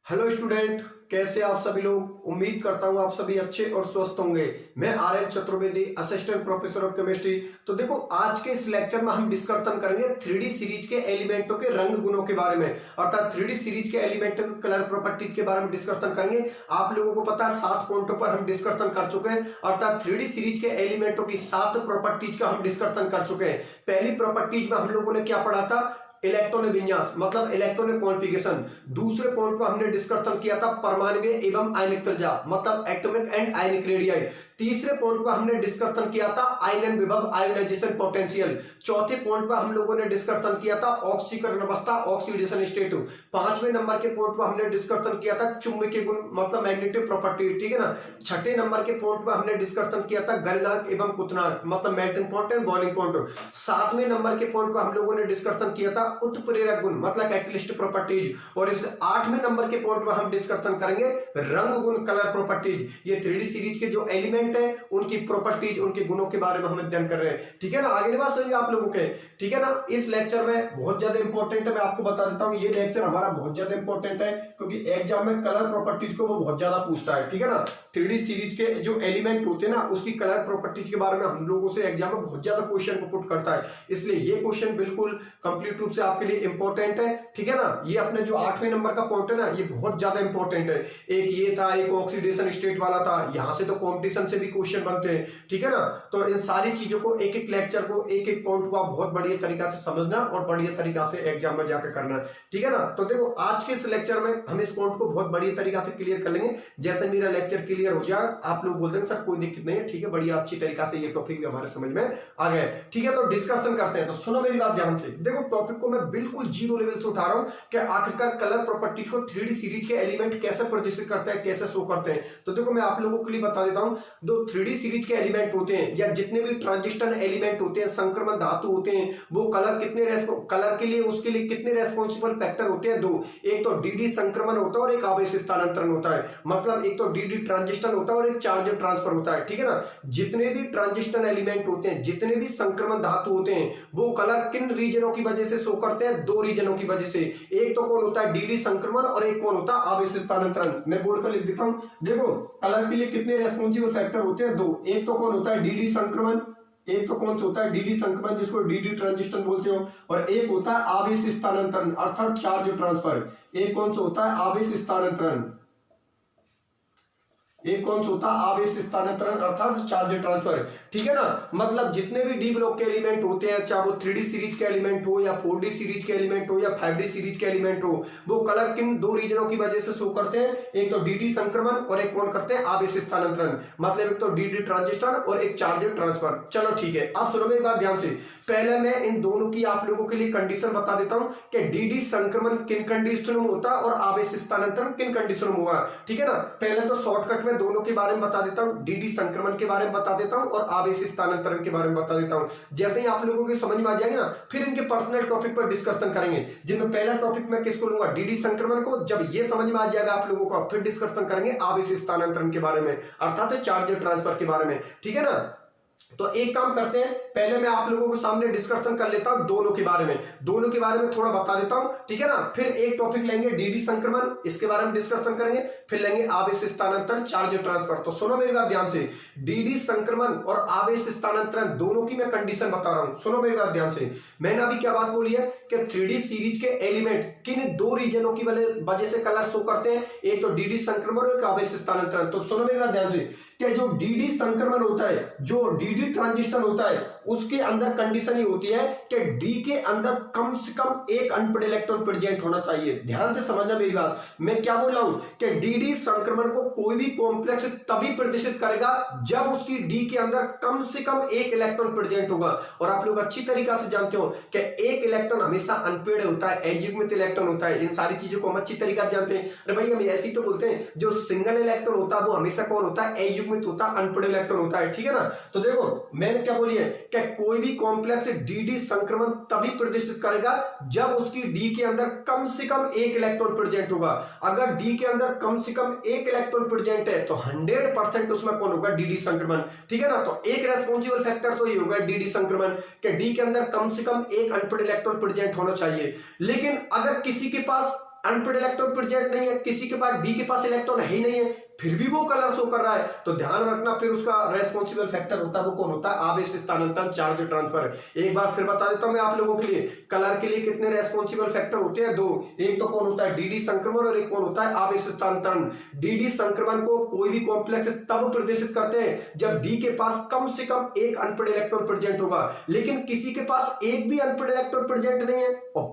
Hello student, कैसे आप सभी लोग। उम्मीद करता हूं आप सभी अच्छे और स्वस्थ होंगे। मैं RL. Chaturvedi, assistant professor of chemistry. तो देखो, आज के इस लेक्चर में हम डिस्कशन करेंगे 3D सीरीज के एलिमेंटों के रंग गुणों के बारे में, अर्थात 3D सीरीज के एलिमेंटों के कलर प्रॉपर्टीज के बारे में डिस्कशन करेंगे। आप लोगों को पता है 7 पॉइंटों पर हम डिस्कशन कर चुके हैं, अर्थात 3D सीरीज के एलिमेंटों की 7 प्रॉपर्टीज का हम डिस्कशन कर चुके हैं। पहली प्रॉपर्टीज में हम लोगों ने क्या पढ़ा था? इलेक्ट्रॉनिक विन्यास, मतलब इलेक्ट्रॉनिक कॉन्फ़िगरेशन। दूसरे पॉइंट पर हमने डिस्कशन किया था परमाणु एवं आयनिक त्रिज्या, मतलब एटॉमिक एंड आयनिक रेडियाई। तीसरे पॉइंट पर हमने डिस्कशन किया था आयनन विभव, आयोनाइजेशन पोटेंशियल। चौथे पॉइंट पर हम लोगों ने डिस्कशन किया था ऑक्सीकरण अवस्था, ऑक्सीडेशन स्टेट। पांचवें नंबर के पॉइंट पर हमने डिस्कशन किया था चुंबकीय गुण, मतलब मैग्नेटिक प्रॉपर्टी, ठीक है ना। छठे नंबर के पॉइंट पर हमने डिस्कशन किया था गलनांक एवं कुतनांक, मतलब melting point and boiling point. सातवें नंबर के पॉइंट पर हम लोगों ने डिस्कशन किया था उत्प्रेरक गुण, मतलब कैटलिस्ट प्रॉपर्टीज। और इस 8वें नंबर के पॉइंट पर हम डिस्कशन करेंगे रंग गुण, कलर प्रॉपर्टीज। ये 3D सीरीज के जो एलिमेंट है उनकी प्रॉपर्टीज, उनके गुणों के बारे में हम अध्ययन कर रहे हैं, ठीक है ना। आगे बात समझिए आप लोगों के, ठीक है ना। इस लेक्चर में बहुत ज्यादा इंपॉर्टेंट है, मैं आपको बता देता हूं, ये लेक्चर हमारा बहुत ज्यादा इंपॉर्टेंट है क्योंकि एग्जाम में कलर प्रॉपर्टीज को वो बहुत ज्यादा पूछता है, ठीक है ना। 3D सीरीज के जो एलिमेंट होते हैं ना, उसकी कलर प्रॉपर्टीज के बारे में हम लोगों से एग्जाम में बहुत ज्यादा क्वेश्चन को पुट करता है, इसलिए ये क्वेश्चन बिल्कुल कंप्लीट रूप से आपके लिए इंपॉर्टेंट है, ठीक है ना। ये अपने जो 8वें नंबर का पॉइंट है ना, ये बहुत ज्यादा इंपॉर्टेंट है। एक ये था, एक ऑक्सीडेशन स्टेट वाला था, यहां से तो कॉम्पिटिशन से भी क्वेश्चन बनते हैं, ठीक है ना। तो इन सारी चीजों को, एक एक लेक्चर को, एक एक पॉइंट को आप बहुत बढ़िया तरीका से समझना और बढ़िया तरीका से एग्जाम में जाकर करना, ठीक है ना। तो देखो, आज के इस लेक्चर में हम इस पॉइंट को बहुत बढ़िया तरीका से क्लियर कर लेंगे। जैसे मेरा लेक्चर क्लियर हो जाए, आप लोग बोल देंगे सर कोई दिक्कत नहीं है, ठीक है, बढ़िया अच्छी तरीका से ये टॉपिक भी हमारे समझ में आ गया, ठीक है। तो डिस्कशन करते हैं। तो सुनो मेरी बात ध्यान से, देखो टॉपिक को मैं बिल्कुल जीरो लेवल से उठा रहा हूं कि आखिरकार कलर प्रॉपर्टीज को 3D सीरीज के एलिमेंट कैसे प्रदर्शित करते हैं, कैसे शो करते हैं। तो देखो, मैं आप लोगों के लिए बता देता हूं, दो 3D सीरीज के एलिमेंट होते हैं या जितने भी ट्रांजिशन एलिमेंट होते हैं, संक्रमण धातु होते हैं, वो कलर के लिए, उसके लिए कितने रेस्पॉन्सिबल फैक्टर होते हैं? दो। एक तो dd संक्रमण होता है और एक आवेश स्थानांतरण होता है, मतलब एक तो dd ट्रांजिशन होता है और एक चार्ज ट्रांसफर होता है, ठीक है ना। जितने भी ट्रांजिशन एलिमेंट होते हैं, जितने भी संक्रमण धातु होते हैं, वो कलर किन रीजनों की वजह से शो करते हैं? दो रीजनों की वजह से। एक तो कौन होता है? dd संक्रमण, और एक कौन होता है? आवेश स्थानांतरण। मैं बोर्ड पर लिख देता हूं, देखो कलर के लिए कितने रेस्पॉन्सिबल फैक्टर होते हैं? दो। एक तो कौन होता है? dd संक्रमण, एक तो कौन सा होता है? dd संक्रमण, जिसको dd ट्रांजिशन बोलते हो, और एक होता है आवेश स्थानांतरण, अर्थात चार्ज ट्रांसफर। एक कौन सा होता है? आवेश स्थानांतरण। एक कौन सा होता है? आवेश स्थानांतरण, अर्थात चार्ज ट्रांसफर, ठीक है ना। मतलब जितने भी डी ब्लॉक के एलिमेंट होते हैं, चाहे वो 3D सीरीज के एलिमेंट हो या 4D सीरीज के एलिमेंट हो या 5D सीरीज के एलिमेंट हो, वो कलर किन दो रीजनों की वजह से शो करते हैं? एक तो dd संक्रमण और एक कौन करते हैं? आवेश स्थानांतरण, मतलब एक तो dd ट्रांजिशन और एक चार्ज ट्रांसफर। चलो ठीक है, अब सुनो मेरी बात ध्यान से। पहले मैं इन दोनों की आप लोगों के लिए कंडीशन बता देता हूं कि dd संक्रमण किन कंडीशन में होता है और आवेश स्थानांतरण किन कंडीशन में होगा, ठीक है ना। पहले तो शॉर्टकट में दोनों के बारे में बता देता हूं, dd संक्रमण के बारे में बता देता हूं और आवेश स्थानांतरण के बारे में बता देता हूं। जैसे ही आप लोगों की समझ में आ जाएंगे ना, फिर इनके पर्सनल टॉपिक पर डिस्कशन करेंगे, जिनमें पहला टॉपिक मैं किसको लूंगा? dd संक्रमण को। जब ये समझ में आ जाएगा आप लोगों को, फिर डिस्कशन करेंगे आवेश स्थानांतरण के बारे में, अर्थात चार्ज ट्रांसफर के बारे में, ठीक है ना। तो एक काम करते हैं, पहले मैं आप लोगों को सामने डिस्कशन कर लेता हूं दोनों के बारे में, दोनों के बारे में थोड़ा बता देता हूं, ठीक है ना। फिर एक टॉपिक लेंगे dd संक्रमण, इसके बारे में डिस्कशन करेंगे, फिर लेंगे आवेश स्थानांतरण, चार्ज ट्रांसफर। तो सुनो मेरी बात ध्यान से, dd संक्रमण और आवेश स्थानांतरण दोनों की मैं कंडीशन बता रहा हूं, सुनो मेरी बात ध्यान से। मैंने अभी क्या बात बोली है कि 3D सीरीज के एलिमेंट किन दो रीजनों की वजह से कलर शो करते हैं? एक तो dd संक्रमण और एक आवेश स्थानांतरण। तो सुनो मेरी बात ध्यान से, कि जो dd संक्रमण होता है, जो dd ट्रांजिशन होता है, उसके अंदर कंडीशन ये होती है कि d के अंदर कम से कम एक अनपेड इलेक्ट्रॉन प्रेजेंट होना चाहिए। ध्यान से समझना मेरी बात, मैं क्या बोल रहा हूं कि dd संक्रमण को कोई भी कॉम्प्लेक्स तभी प्रदर्शित करेगा जब उसकी d के अंदर कम से कम एक इलेक्ट्रॉन प्रेजेंट होगा। और आप लोग अच्छी तरीका से जानते हो कि एक इलेक्ट्रॉन हमेशा अनपेड होता है, अयुग्मित इलेक्ट्रॉन होता है। इन सारी चीजों को हम अच्छी तरीका से जानते हैं। अरे भाई, हम ऐसे ही तो बोलते हैं, जो सिंगल इलेक्ट्रॉन होता है वो हमेशा कौन होता है? अयुग्मित होता है, अनपेड इलेक्ट्रॉन होता है, ठीक है ना। तो देखो, मैंने क्या बोली है कि कोई भी कॉम्प्लेक्स dd संक्रमण तभी प्रदर्शित करेगा जब उसकी d के अंदर कम से कम एक इलेक्ट्रॉन प्रेजेंट होगा। अगर d के अंदर कम से कम एक इलेक्ट्रॉन प्रेजेंट है तो 100% उसमें कौन होगा? dd संक्रमण, ठीक है ना। तो एक रेस्पॉन्सिबल फैक्टर तो ये होगा dd संक्रमण, कि d के अंदर कम से कम एक अनपेड इलेक्ट्रॉन प्रेजेंट होना चाहिए। लेकिन अगर किसी के पास अनपेड इलेक्ट्रॉन प्रेजेंट नहीं है, किसी के पास डी के पास इलेक्ट्रॉन है ही नहीं है, फिर भी वो कलर शो कर रहा है, तो ध्यान रखना फिर उसका रेस्पॉन्सिबल फैक्टर होता है वो कौन होता है, आवेश स्थानांतरण चार्ज ट्रांसफर। एक बार फिर बता देता हूं मैं आप लोगों के लिए, कलर के लिए कितने रेस्पॉन्सिबल फैक्टर होते हैं, दो। एक तो कौन होता है डीडी संक्रमण और एक कौन होता है आवेश स्थानांतरण। डीडी संक्रमण को कोई भी कॉम्प्लेक्स तब प्रदर्शित करते हैं जब डी के पास कम से कम एक अनपेड इलेक्ट्रॉन प्रेजेंट होगा, लेकिन किसी के पास एक भी अनपेड इलेक्ट्रॉन प्रेजेंट नहीं है और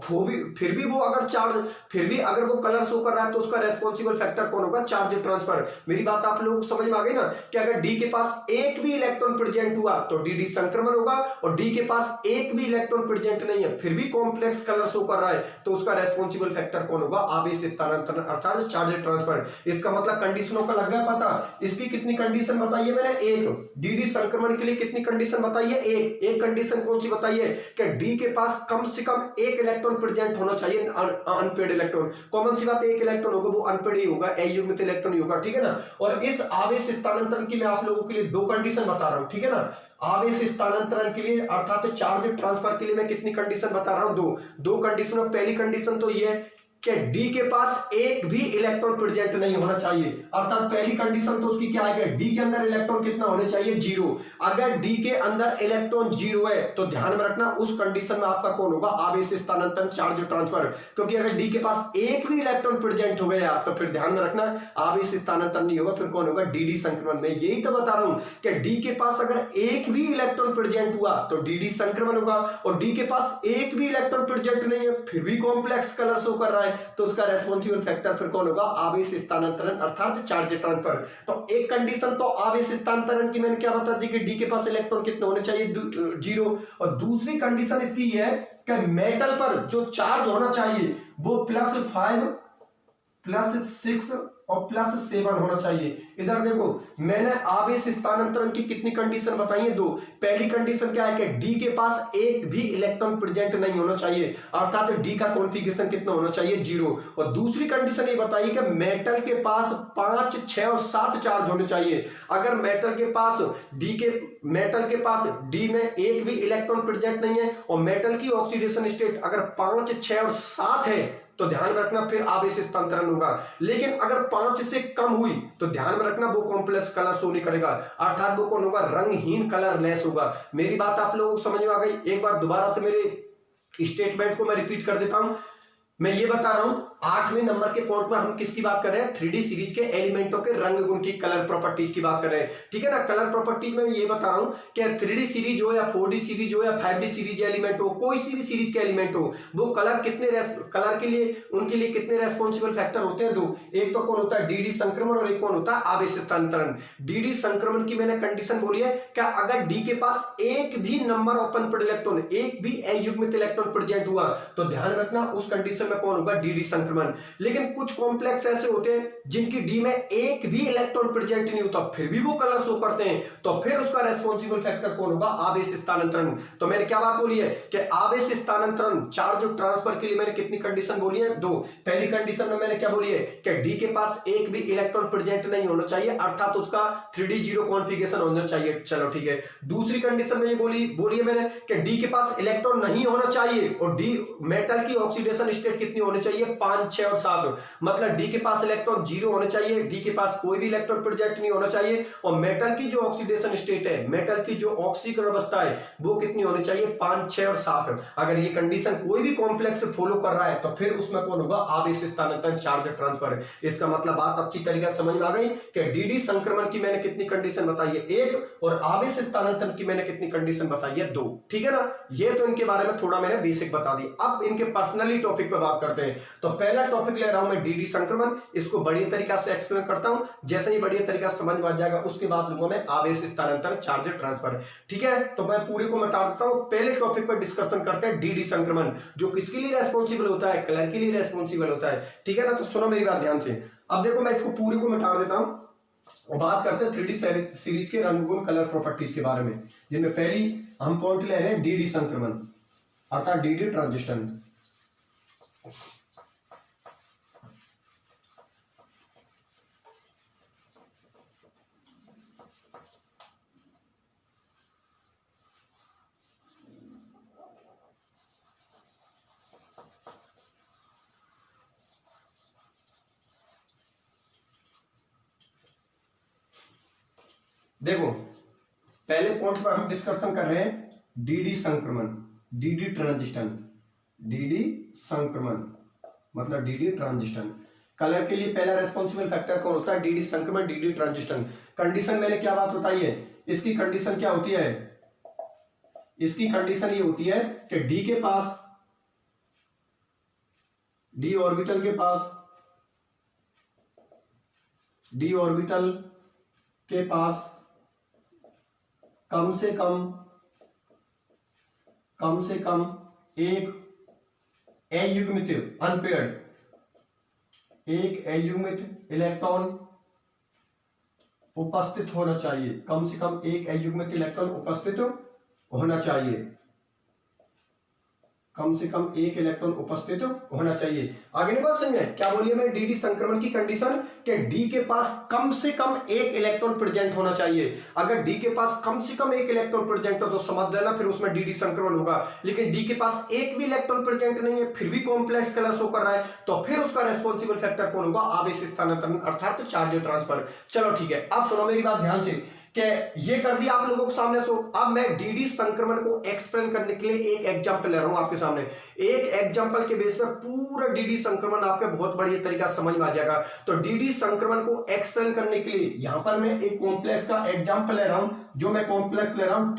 फिर भी वो अगर चार्ज, फिर भी अगर वो कलर शो कर रहा है तो उसका रेस्पॉन्सिबल फैक्टर कौन होगा, चार्ज ट्रांसफर। मेरी बात आप लोगों को समझ में आ गई ना कि अगर डी के पास एक भी इलेक्ट्रॉन प्रेजेंट हुआ तो डीडी संक्रमण होगा, और डी के पास एक भी इलेक्ट्रॉन प्रेजेंट नहीं है फिर भी कॉम्प्लेक्स कलर शो कर रहा है तो उसका रेस्पॉन्सिबल फैक्टर कौन होगा, आवेश स्थानांतरण अर्थात चार्ज ट्रांसफर। इसका मतलब कंडीशनों का लग गया पता। इसकी कितनी कंडीशन बताई है मैंने, एक। डीडी संक्रमण के लिए कितनी कंडीशन बताई है, एक कंडीशन कौन सी बताई है कि डी के पास कम से कम एक इलेक्ट्रॉन प्रेजेंट होना चाहिए, अनपेड इलेक्ट्रॉन। कॉमन सी बात, एक इलेक्ट्रॉन होगा वो अनपेड ही होगा, अयुग्मित इलेक्ट्रॉन ही होगा, ठीक है ना। और इस आवेश स्थानांतरण की मैं आप लोगों के लिए दो कंडीशन बता रहा हूं, ठीक है ना। आवेश स्थानांतरण के लिए अर्थात चार्ज ट्रांसफर के लिए मैं कितनी कंडीशन बता रहा हूं, दो कंडीशन। पहली कंडीशन तो ये कि डी के पास एक भी इलेक्ट्रॉन प्रेजेंट नहीं होना चाहिए, अर्थात पहली कंडीशन तो उसकी क्या है, डी के अंदर इलेक्ट्रॉन कितना होने चाहिए, जीरो। अगर डी के अंदर इलेक्ट्रॉन जीरो है तो ध्यान में रखना उस कंडीशन में आपका कौन होगा, आवेश स्थानांतरण चार्ज ट्रांसफर। क्योंकि अगर डी के पास एक भी इलेक्ट्रॉन प्रेजेंट हो गया तो फिर ध्यान में रखना आवेश स्थानांतरण नहीं होगा, फिर कौन होगा, डीडी संक्रमण। में यही तो बता रहा हूं कि डी के पास अगर एक भी इलेक्ट्रॉन प्रेजेंट हुआ तो डीडी संक्रमण होगा, और डी के पास एक भी इलेक्ट्रॉन प्रेजेंट नहीं है फिर भी कॉम्प्लेक्स कलर शो कर रहा है तो उसका रेस्पॉन्सिबल फैक्टर फिर कौन होगा, आवेश स्थानांतरण अर्थात चार्ज ट्रांसफर। तो एक कंडीशन तो आवेश स्थानांतरण की मैंने क्या बता दी कि डी के पास इलेक्ट्रॉन कितने होने चाहिए, जीरो। और दूसरी कंडीशन इसकी है कि मेटल पर जो चार्ज होना चाहिए वो +5 +6 और +7 होना चाहिए। इधर देखो मैंने आवेश स्थानांतरण की कितनी कंडीशन बताई है, दो। पहली कंडीशन क्या है कि डी के पास एक भी इलेक्ट्रॉन प्रेजेंट नहीं होना चाहिए, अर्थात डी का कॉन्फ़िगरेशन कितना होना चाहिए, जीरो। और दूसरी कंडीशन ये बताइए कि मेटल के पास 5, 6 और 7 चार्ज होने चाहिए। अगर मेटल के पास डी में एक भी इलेक्ट्रॉन प्रेजेंट नहीं है और मेटल की ऑक्सीडेशन स्टेट अगर 5, 6 और 7 है तो ध्यान रखना फिर आवेश स्थानांतरण होगा। लेकिन अगर 5 से कम हुई तो ध्यान में रखना वो कॉम्प्लेक्स कलर शो नहीं करेगा, अर्थात वो कौन होगा, रंगहीन कलरलेस होगा। मेरी बात आप लोगों को समझ में आ गई। एक बार दोबारा से मेरे स्टेटमेंट को मैं रिपीट कर देता हूं। मैं ये बता रहा हूं 8वें नंबर के पॉइंट में हम किसकी बात कर रहे हैं, 3D सीरीज के एलिमेंटों के रंग गुण की, कलर प्रॉपर्टीज की बात कर रहे हैं, ठीक है ना। कलर प्रॉपर्टीज में ये बता रहा हूं कि 3D सीरीज हो या 4D सीरीज हो या 5D सीरीज एलिमेंट हो, कोई सी भी सीरीज के एलिमेंट हो, वो कलर के लिए उनके लिए कितने रेस्पॉन्सिबल फैक्टर होते हैं, दो। एक तो कौन होता है डीडी संक्रमण और एक कौन होता है आवेश स्थानांतरण। डीडी संक्रमण की मैंने कंडीशन बोली है क्या, अगर डी के पास एक भी नंबर ऑफ अनपेड इलेक्ट्रॉन, एक भी अयुग्मित इलेक्ट्रॉन प्रेजेंट हुआ तो ध्यान रखना उस कंडीशन में कौन होगा, डीडी संक्रमण। लेकिन कुछ कॉम्प्लेक्स ऐसे होते हैं जिनकी डी में एक भी इलेक्ट्रॉन प्रेजेंट नहीं होता फिर भी वो कलर शो करते हैं, तो फिर उसका रेस्पॉन्सिबल फैक्टर कौन होगा, आवेश स्थानांतरण। तो मैंने क्या बात बोली है कि आवेश स्थानांतरण चार्ज ट्रांसफर के लिए मैंने कितनी कंडीशन बोली है, दो। पहली कंडीशन में मैंने क्या बोली है कि डी के पास एक भी इलेक्ट्रॉन प्रेजेंट नहीं होना चाहिए, अर्थात उसका 3D जीरो कॉन्फ़िगरेशन होना चाहिए, चलो ठीक है। दूसरी कंडीशन में ये बोली है मैंने कि डी के पास इलेक्ट्रॉन नहीं होना चाहिए और डी मेटल की ऑक्सीडेशन स्टेट कितनी होनी चाहिए, 5, 6 और 7। मतलब डी के पास इलेक्ट्रॉन जीरो होने चाहिए, डी के पास कोई भी इलेक्ट्रॉन प्रेजेंट नहीं होना चाहिए, और मेटल की जो ऑक्सीडेशन स्टेट है, मेटल की जो ऑक्सीकरण अवस्था है वो कितनी होनी चाहिए, 5, 6 और 7। अगर ये कंडीशन कोई भी कॉम्प्लेक्स फॉलो कर रहा है तो फिर उसमें कौन होगा, आवेश स्थानांतरण चार्ज ट्रांसफर। इसका मतलब बात अच्छी तरीके से समझ में आ गई कि डीडी संक्रमण की मैंने कितनी कंडीशन बताई है, एक, और आवेश स्थानांतरण की मैंने कितनी कंडीशन बताई है, दो, ठीक है ना। ये तो इनके बारे में थोड़ा मैंने बेसिक बता दी। अब इनके पर्सनली टॉपिक पे बात करते हैं। तो पहला टॉपिक ले रहा हूं मैं डीडी संक्रमण, इसको बढ़िया तरीका से एक्सप्लेन करता हूं, जैसे ही बढ़िया तरीका से समझ में आ जाएगा उसके बाद लूंगा मैं आवेश स्थानांतरण चार्ज ट्रांसफर, ठीक है। तो मैं पूरे को मिटा देता हूं, पहले टॉपिक पर डिस्कशन करते हैं डीडी संक्रमण, जो किसके लिए रेस्पॉन्सिबल होता है, कलर के लिए रेस्पॉन्सिबल होता है, ठीक है ना। तो सुनो मेरी बात ध्यान से। अब देखो मैं इसको पूरे को मिटा देता हूं और बात करते हैं 3D सीरीज के रंग गुण कलर प्रॉपर्टीज के बारे में, जिनमें पहली हम पॉइंट ले रहे हैं डीडी संक्रमण अर्थात डीडी ट्रांजिशन। देखो पहले पॉइंट पर हम डिस्कशन कर रहे हैं डीडी संक्रमण, डीडी ट्रांजिशन, डीडी संक्रमण मतलब डीडी ट्रांजिशन। कलर के लिए पहला रेस्पॉन्सिबल फैक्टर कौन होता है? डीडी संक्रमण, डीडी ट्रांजिशन। कंडीशन मैंने क्या बात बताई है, इसकी कंडीशन क्या होती है? इसकी कंडीशन ये होती है कि डी के पास, डी ऑर्बिटल के पास, डी ऑर्बिटल के पास कम से कम एक अयुग्मित अनपेयर्ड, एक अयुग्मित इलेक्ट्रॉन उपस्थित होना चाहिए। कम से कम एक अयुग्मित इलेक्ट्रॉन उपस्थित होना चाहिए, कम से कम एक इलेक्ट्रॉन उपस्थित होना चाहिए। आगे नहीं बात समझ में? क्या बोलिए मैंने? डीडी संक्रमण की कंडीशन कि डी के पास कम से कम एक इलेक्ट्रॉन प्रेजेंट होना चाहिए। अगर डी के पास कम से कम एक इलेक्ट्रॉन प्रेजेंट हो तो समझ लेना फिर उसमें डीडी संक्रमण होगा। लेकिन डी के पास एक भी इलेक्ट्रॉन प्रेजेंट नहीं है, फिर भी कॉम्प्लेक्स कलर शो कर रहा है, तो फिर उसका रेस्पॉन्सिबल फैक्टर कौन होगा? आवेश स्थानांतरण अर्थात चार्ज ट्रांसफर। चलो ठीक है, अब सुनो मेरी बात ध्यान से कि ये कर दिया आप लोगों के सामने। सो अब मैं डीडी संक्रमण को एक्सप्लेन करने के लिए एक एग्जांपल ले रहा हूं आपके सामने। एक एग्जांपल के बेस पे पूरा डीडी संक्रमण आपके बहुत बढ़िया तरीका समझ में आ जाएगा। तो डीडी संक्रमण को एक्सप्लेन करने के लिए यहां पर मैं एक कॉम्प्लेक्स का एग्जांपल ले रहा हूं। जो मैं कॉम्प्लेक्स ले रहा हूं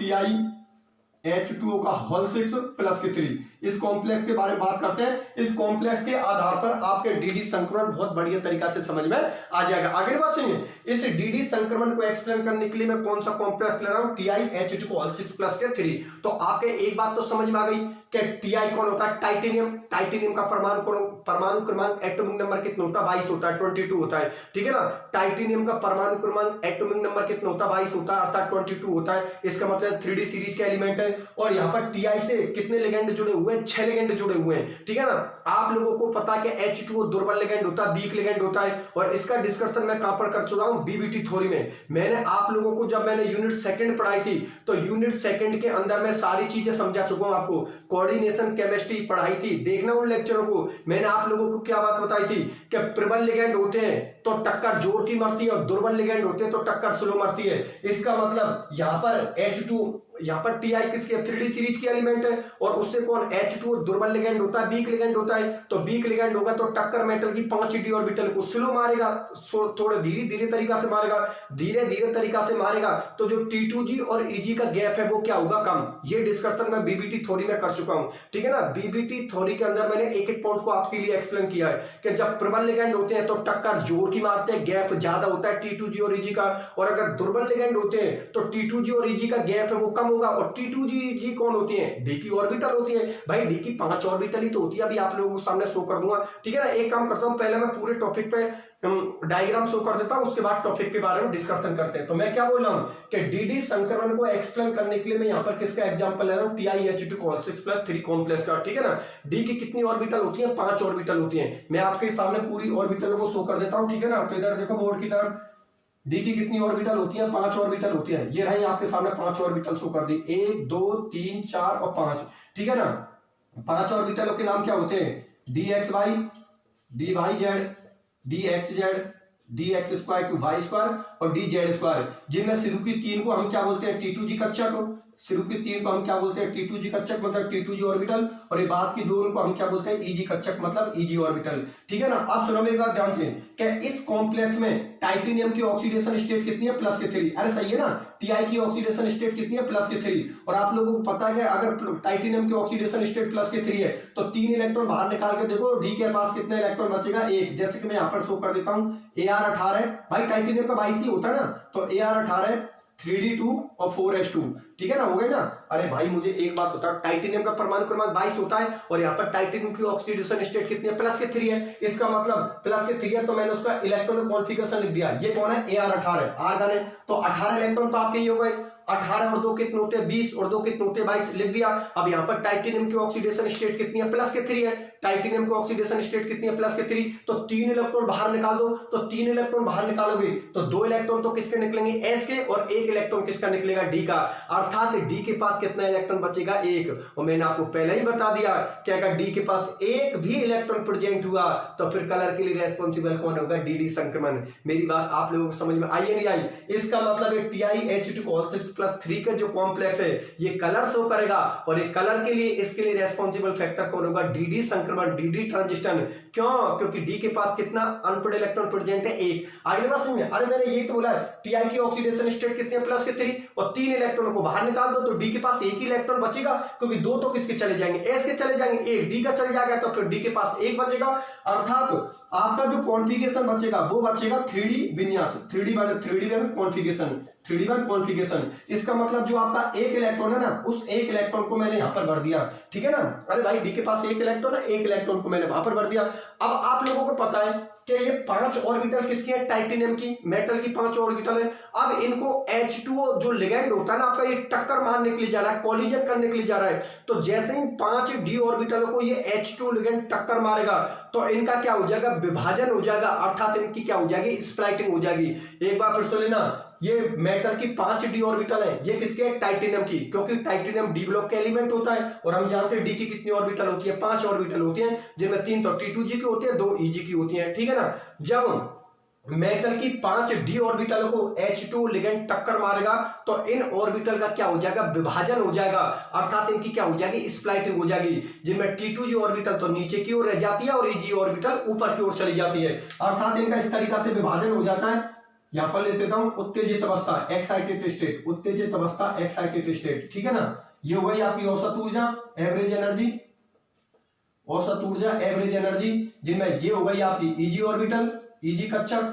TiH2O का होल 6 प्लस के 3। इस कॉम्प्लेक्स के बारे में बात करते हैं। इस कॉम्प्लेक्स के आधार पर आपके डीडी संक्रमण बहुत बढ़िया तरीका से समझ में आ जाएगा। आगे बात सुनिए, इस डीडी संक्रमण को एक्सप्लेन करने के लिए मैं कौन सा कॉम्प्लेक्स ले रहा हूं? TiH2 होल 6 प्लस के 3। तो आपके एक बात तो समझ में आ गई कि Ti कौन होता है? टाइटेनियम। टाइटेनियम का परमाणु क्रमांक एटॉमिक नंबर कितना होता है? 22 होता है, 22 होता है। ठीक है ना? टाइटेनियम का परमाणु क्रमांक एटॉमिक नंबर कितना होता है? 22 होता है, अर्थात 22 होता है। इसका मतलब 3D सीरीज का एलिमेंट है। और यहां पर Ti से कितने लिगेंड जुड़े हुए हैं? 6 लिगेंड जुड़े हुए हैं। ठीक है ना? आप लोगों को पता है कि H2O दुर्बल लिगेंड होता है, वीक लिगेंड होता है। और इसका डिस्कशन मैं कहां पर कर चुका हूं? बीबीटी थ्योरी में। मैंने आप लोगों को जब मैंने यूनिट सेकंड पढ़ाई थी तो यूनिट सेकंड के अंदर मैं सारी चीजें समझा चुका हूं आपको। कोऑर्डिनेशन केमिस्ट्री पढ़ाई थी, देखना उन लेक्चरों को। मैंने आप लोगों को क्या बात बताई थी कि प्रबल लिगेंड होते हैं तो टक्कर जोर की मरती है और दुर्बल लिगेंड होते हैं तो टक्कर स्लो मरती है। इसका मतलब यहां पर H2, यहां पर Ti किसकी 3D सीरीज की एलिमेंट है और उससे कौन? H2 दुर्बल लिगेंड होता है, वीक लिगेंड होता है। तो वीक लिगेंड होगा तो टक्कर मेटल की 5 डी ऑर्बिटल को स्लो मारेगा, थोड़ा धीरे धीरे तरीका से मारेगा, धीरे धीरे तरीका से मारेगा। तो जो T2G और EG का गैप है वो क्या होगा? कम। ये डिस्कशन मैं बीबीटी थ्योरी में कर चुका हूं। ठीक है ना? बीबीटी थ्योरी के अंदर मैंने एक एक पॉइंट को आपके लिए एक्सप्लेन किया है कि जब प्रबल लिगेंड होते हैं तो टक्कर जोर की मारते हैं, गैप ज्यादा होता है T2G और EG का। और अगर दुर्बल लिगेंड होते हैं तो T2G और EG का गैप है वो कम होगा। और T2G EG कौन होती है? डी की ऑर्बिटल होती है। भाई डी की 5 ऑर्बिटल ही तो होती है, अभी आप लोगों को सामने शो कर दूंगा। ठीक है ना? एक काम करता हूं, पहले मैं पूरे टॉपिक पे डायग्राम शो कर देता हूं, उसके बाद टॉपिक के बारे में डिस्कशन करते हैं। तो मैं क्या बोल रहा हूं कि डीडी संक्रमण को एक्सप्लेन करने के लिए मैं यहां पर किसका एग्जांपल ले रहा हूं? TiH2 होल 6 प्लस 3 कॉम्प्लेक्स का। ठीक है ना? डी की कितनी ऑर्बिटल होती है? 5 ऑर्बिटल होती है। मैं आपके सामने पूरी ऑर्बिटल को शो कर देता हूं। ठीक है ना? तो इधर देखो बोर्ड की तरफ, डी की कितनी ऑर्बिटल होती है? 5 ऑर्बिटल होती है। ये रही आपके सामने 5 ऑर्बिटल शो कर दी, 1 2 3 4 और 5। ठीक है ना? 5 ऑर्बिटलों के नाम क्या होते हैं? DXY, DYZ, DXZ, DX² to Y² और DZ²। जिनमें शुरू की 3 को हम क्या बोलते हैं? T2G कक्षक। शुरू की 3 को हम क्या बोलते हैं? T2G कक्षक मतलब T2G ऑर्बिटल। और ये बाद की 2 को हम क्या बोलते हैं? EG कक्षक मतलब EG ऑर्बिटल। ठीक है ना? अब सुनो मेरी बात ध्यान से कि इस कॉम्प्लेक्स में टाइटेनियम की ऑक्सीडेशन स्टेट कितनी है? प्लस के 3। अरे सही है ना? Ti की ऑक्सीडेशन स्टेट कितनी है? प्लस के 3। और आप लोगों को पता है कि अगर टाइटेनियम की ऑक्सीडेशन स्टेट प्लस के 3 है तो 3 इलेक्ट्रॉन बाहर निकाल के देखो डी के पास कितने इलेक्ट्रॉन बचेगा? 1। जैसे कि मैं यहां पर शो कर देता हूं, Ar18। भाई टाइटेनियम का 22 ही होता है ना, तो Ar18 3D2 और 4S2। ठीक है ना? हो गए ना? अरे भाई मुझे एक बात बता, टाइटेनियम का परमाणु क्रमांक 22 होता है और यहाँ पर टाइटेनियम की ऑक्सीडेशन स्टेट कितनी है? प्लस के 3 है। इसका मतलब प्लस के 3 है तो मैंने उसका इलेक्ट्रॉनिक कॉन्फ़िगरेशन लिख दिया। ये कौन है? Ar18। आर गन है तो 18 इलेक्ट्रॉन तो आपके ही हो गए। 18 और 2 कितने होते हैं 20 और 2 कितने होते हैं 22 लिख दिया। अब यहाँ पर टाइटेनियम की ऑक्सीडेशन स्टेट कितनी है प्लस के 3 है, टाइटेनियम की ऑक्सीडेशन स्टेट कितनी है प्लस के 3, तो 3 इलेक्ट्रॉन बाहर निकाल दो, तो 3 इलेक्ट्रॉन बाहर निकालोगे तो 2 इलेक्ट्रॉन तो किसके निकलेंगे एस के, और 1 इलेक्ट्रॉन किसका निकलेगा डी का, अर्थात डी के पास कितना इलेक्ट्रॉन बचेगा 1। और मैंने आपको पहले ही बता दिया कि अगर डी के पास एक भी इलेक्ट्रॉन प्रेजेंट हुआ तो फिर कलर के लिए रेस्पॉन्सिबल कौन होगा, डी संक्रमण। मेरी बात आप लोगों को समझ में आई नहीं आई? इसका मतलब है TiH2O6+3 का जो कॉम्प्लेक्स है ये कलर शो करेगा, और ये कलर के लिए इसके लिए रेस्पॉन्सिबल फैक्टर कौन होगा, डी संक्रमण, डी ट्रांजिशन। क्यों? क्योंकि डी के पास कितना अनपेड इलेक्ट्रॉन प्रेजेंट है 1। अगली बात समझ में, अरे मैंने ये तो बोला Ti की ऑक्सीडेशन स्टेट कितनी है प्लस के 3, और 3 इलेक्ट्रॉन को बाहर निकाल दो तो डी के पास एक ही इलेक्ट्रॉन बचेगा, क्योंकि 2 तो किसके चले जाएंगे एस के चले जाएंगे, एक डी का चल जाएगा, तो फिर डी के पास 1 बचेगा। अर्थात आपका जो कॉन्फ़िगरेशन बचेगा वो बचेगा 3D विन्यास, 3D कॉन्फ़िगरेशन। इसका मतलब जो आपका एक इलेक्ट्रॉन है ना, उस एक इलेक्ट्रॉन को मैंने यहां पर भर दिया, ठीक है ना। अरे भाई डी के पास एक इलेक्ट्रॉन है, एक इलेक्ट्रॉन को मैंने वहां पर भर दिया। अब आप लोगों को पता है कि ये 5 ऑर्बिटल किसकी है, टाइटेनियम की, मेटल की 5 ऑर्बिटल है। अब इनको H2O जो लिगेंड होता है ना आपका, ये टक्कर मारने के लिए जा रहा है, कोलिजन करने के लिए जा रहा है। तो जैसे ही 5 डी ऑर्बिटलों को ये H2O लिगेंड टक्कर मारेगा तो इनका क्या हो जाएगा, विभाजन हो जाएगा, अर्थात इनकी क्या हो जाएगी, स्प्लाइटिंग हो जाएगी। एक बार फिर सुन लेना, ये मेटल की 5 डी ऑर्बिटल है, ये किसके है, टाइटेनियम की, क्योंकि टाइटेनियम डी ब्लॉक के एलिमेंट होता है, और हम जानते हैं डी की कितनी ऑर्बिटल होती है, 5 ऑर्बिटल होती हैं, जिनमें 3 तो T2G की होती है, 2 EG की होती हैं, ठीक है ना। जब मेटल की 5 डी ऑर्बिटलों को H2O लिगेंड टक्कर मारेगा तो इन ऑर्बिटल का क्या हो जाएगा, विभाजन हो जाएगा, अर्थात इनकी क्या हो जाएगी, स्प्लाइटिंग हो जाएगी, जिनमें T2G ऑर्बिटल तो नीचे की ओर रह जाती है और EG ऑर्बिटल ऊपर की ओर चली जाती है, अर्थात इनका इस तरीका से विभाजन हो जाता है। यहां पर ले देता हूं उत्तेजित अवस्था एक्साइटेड स्टेट, उत्तेजित अवस्था एक्साइटेड स्टेट, ठीक है ना। ये हो गई आपकी औसत ऊर्जा एवरेज एनर्जी, औसत ऊर्जा एवरेज एनर्जी, जिनमें ये हो गई आपकी EG orbital, EG कक्षक,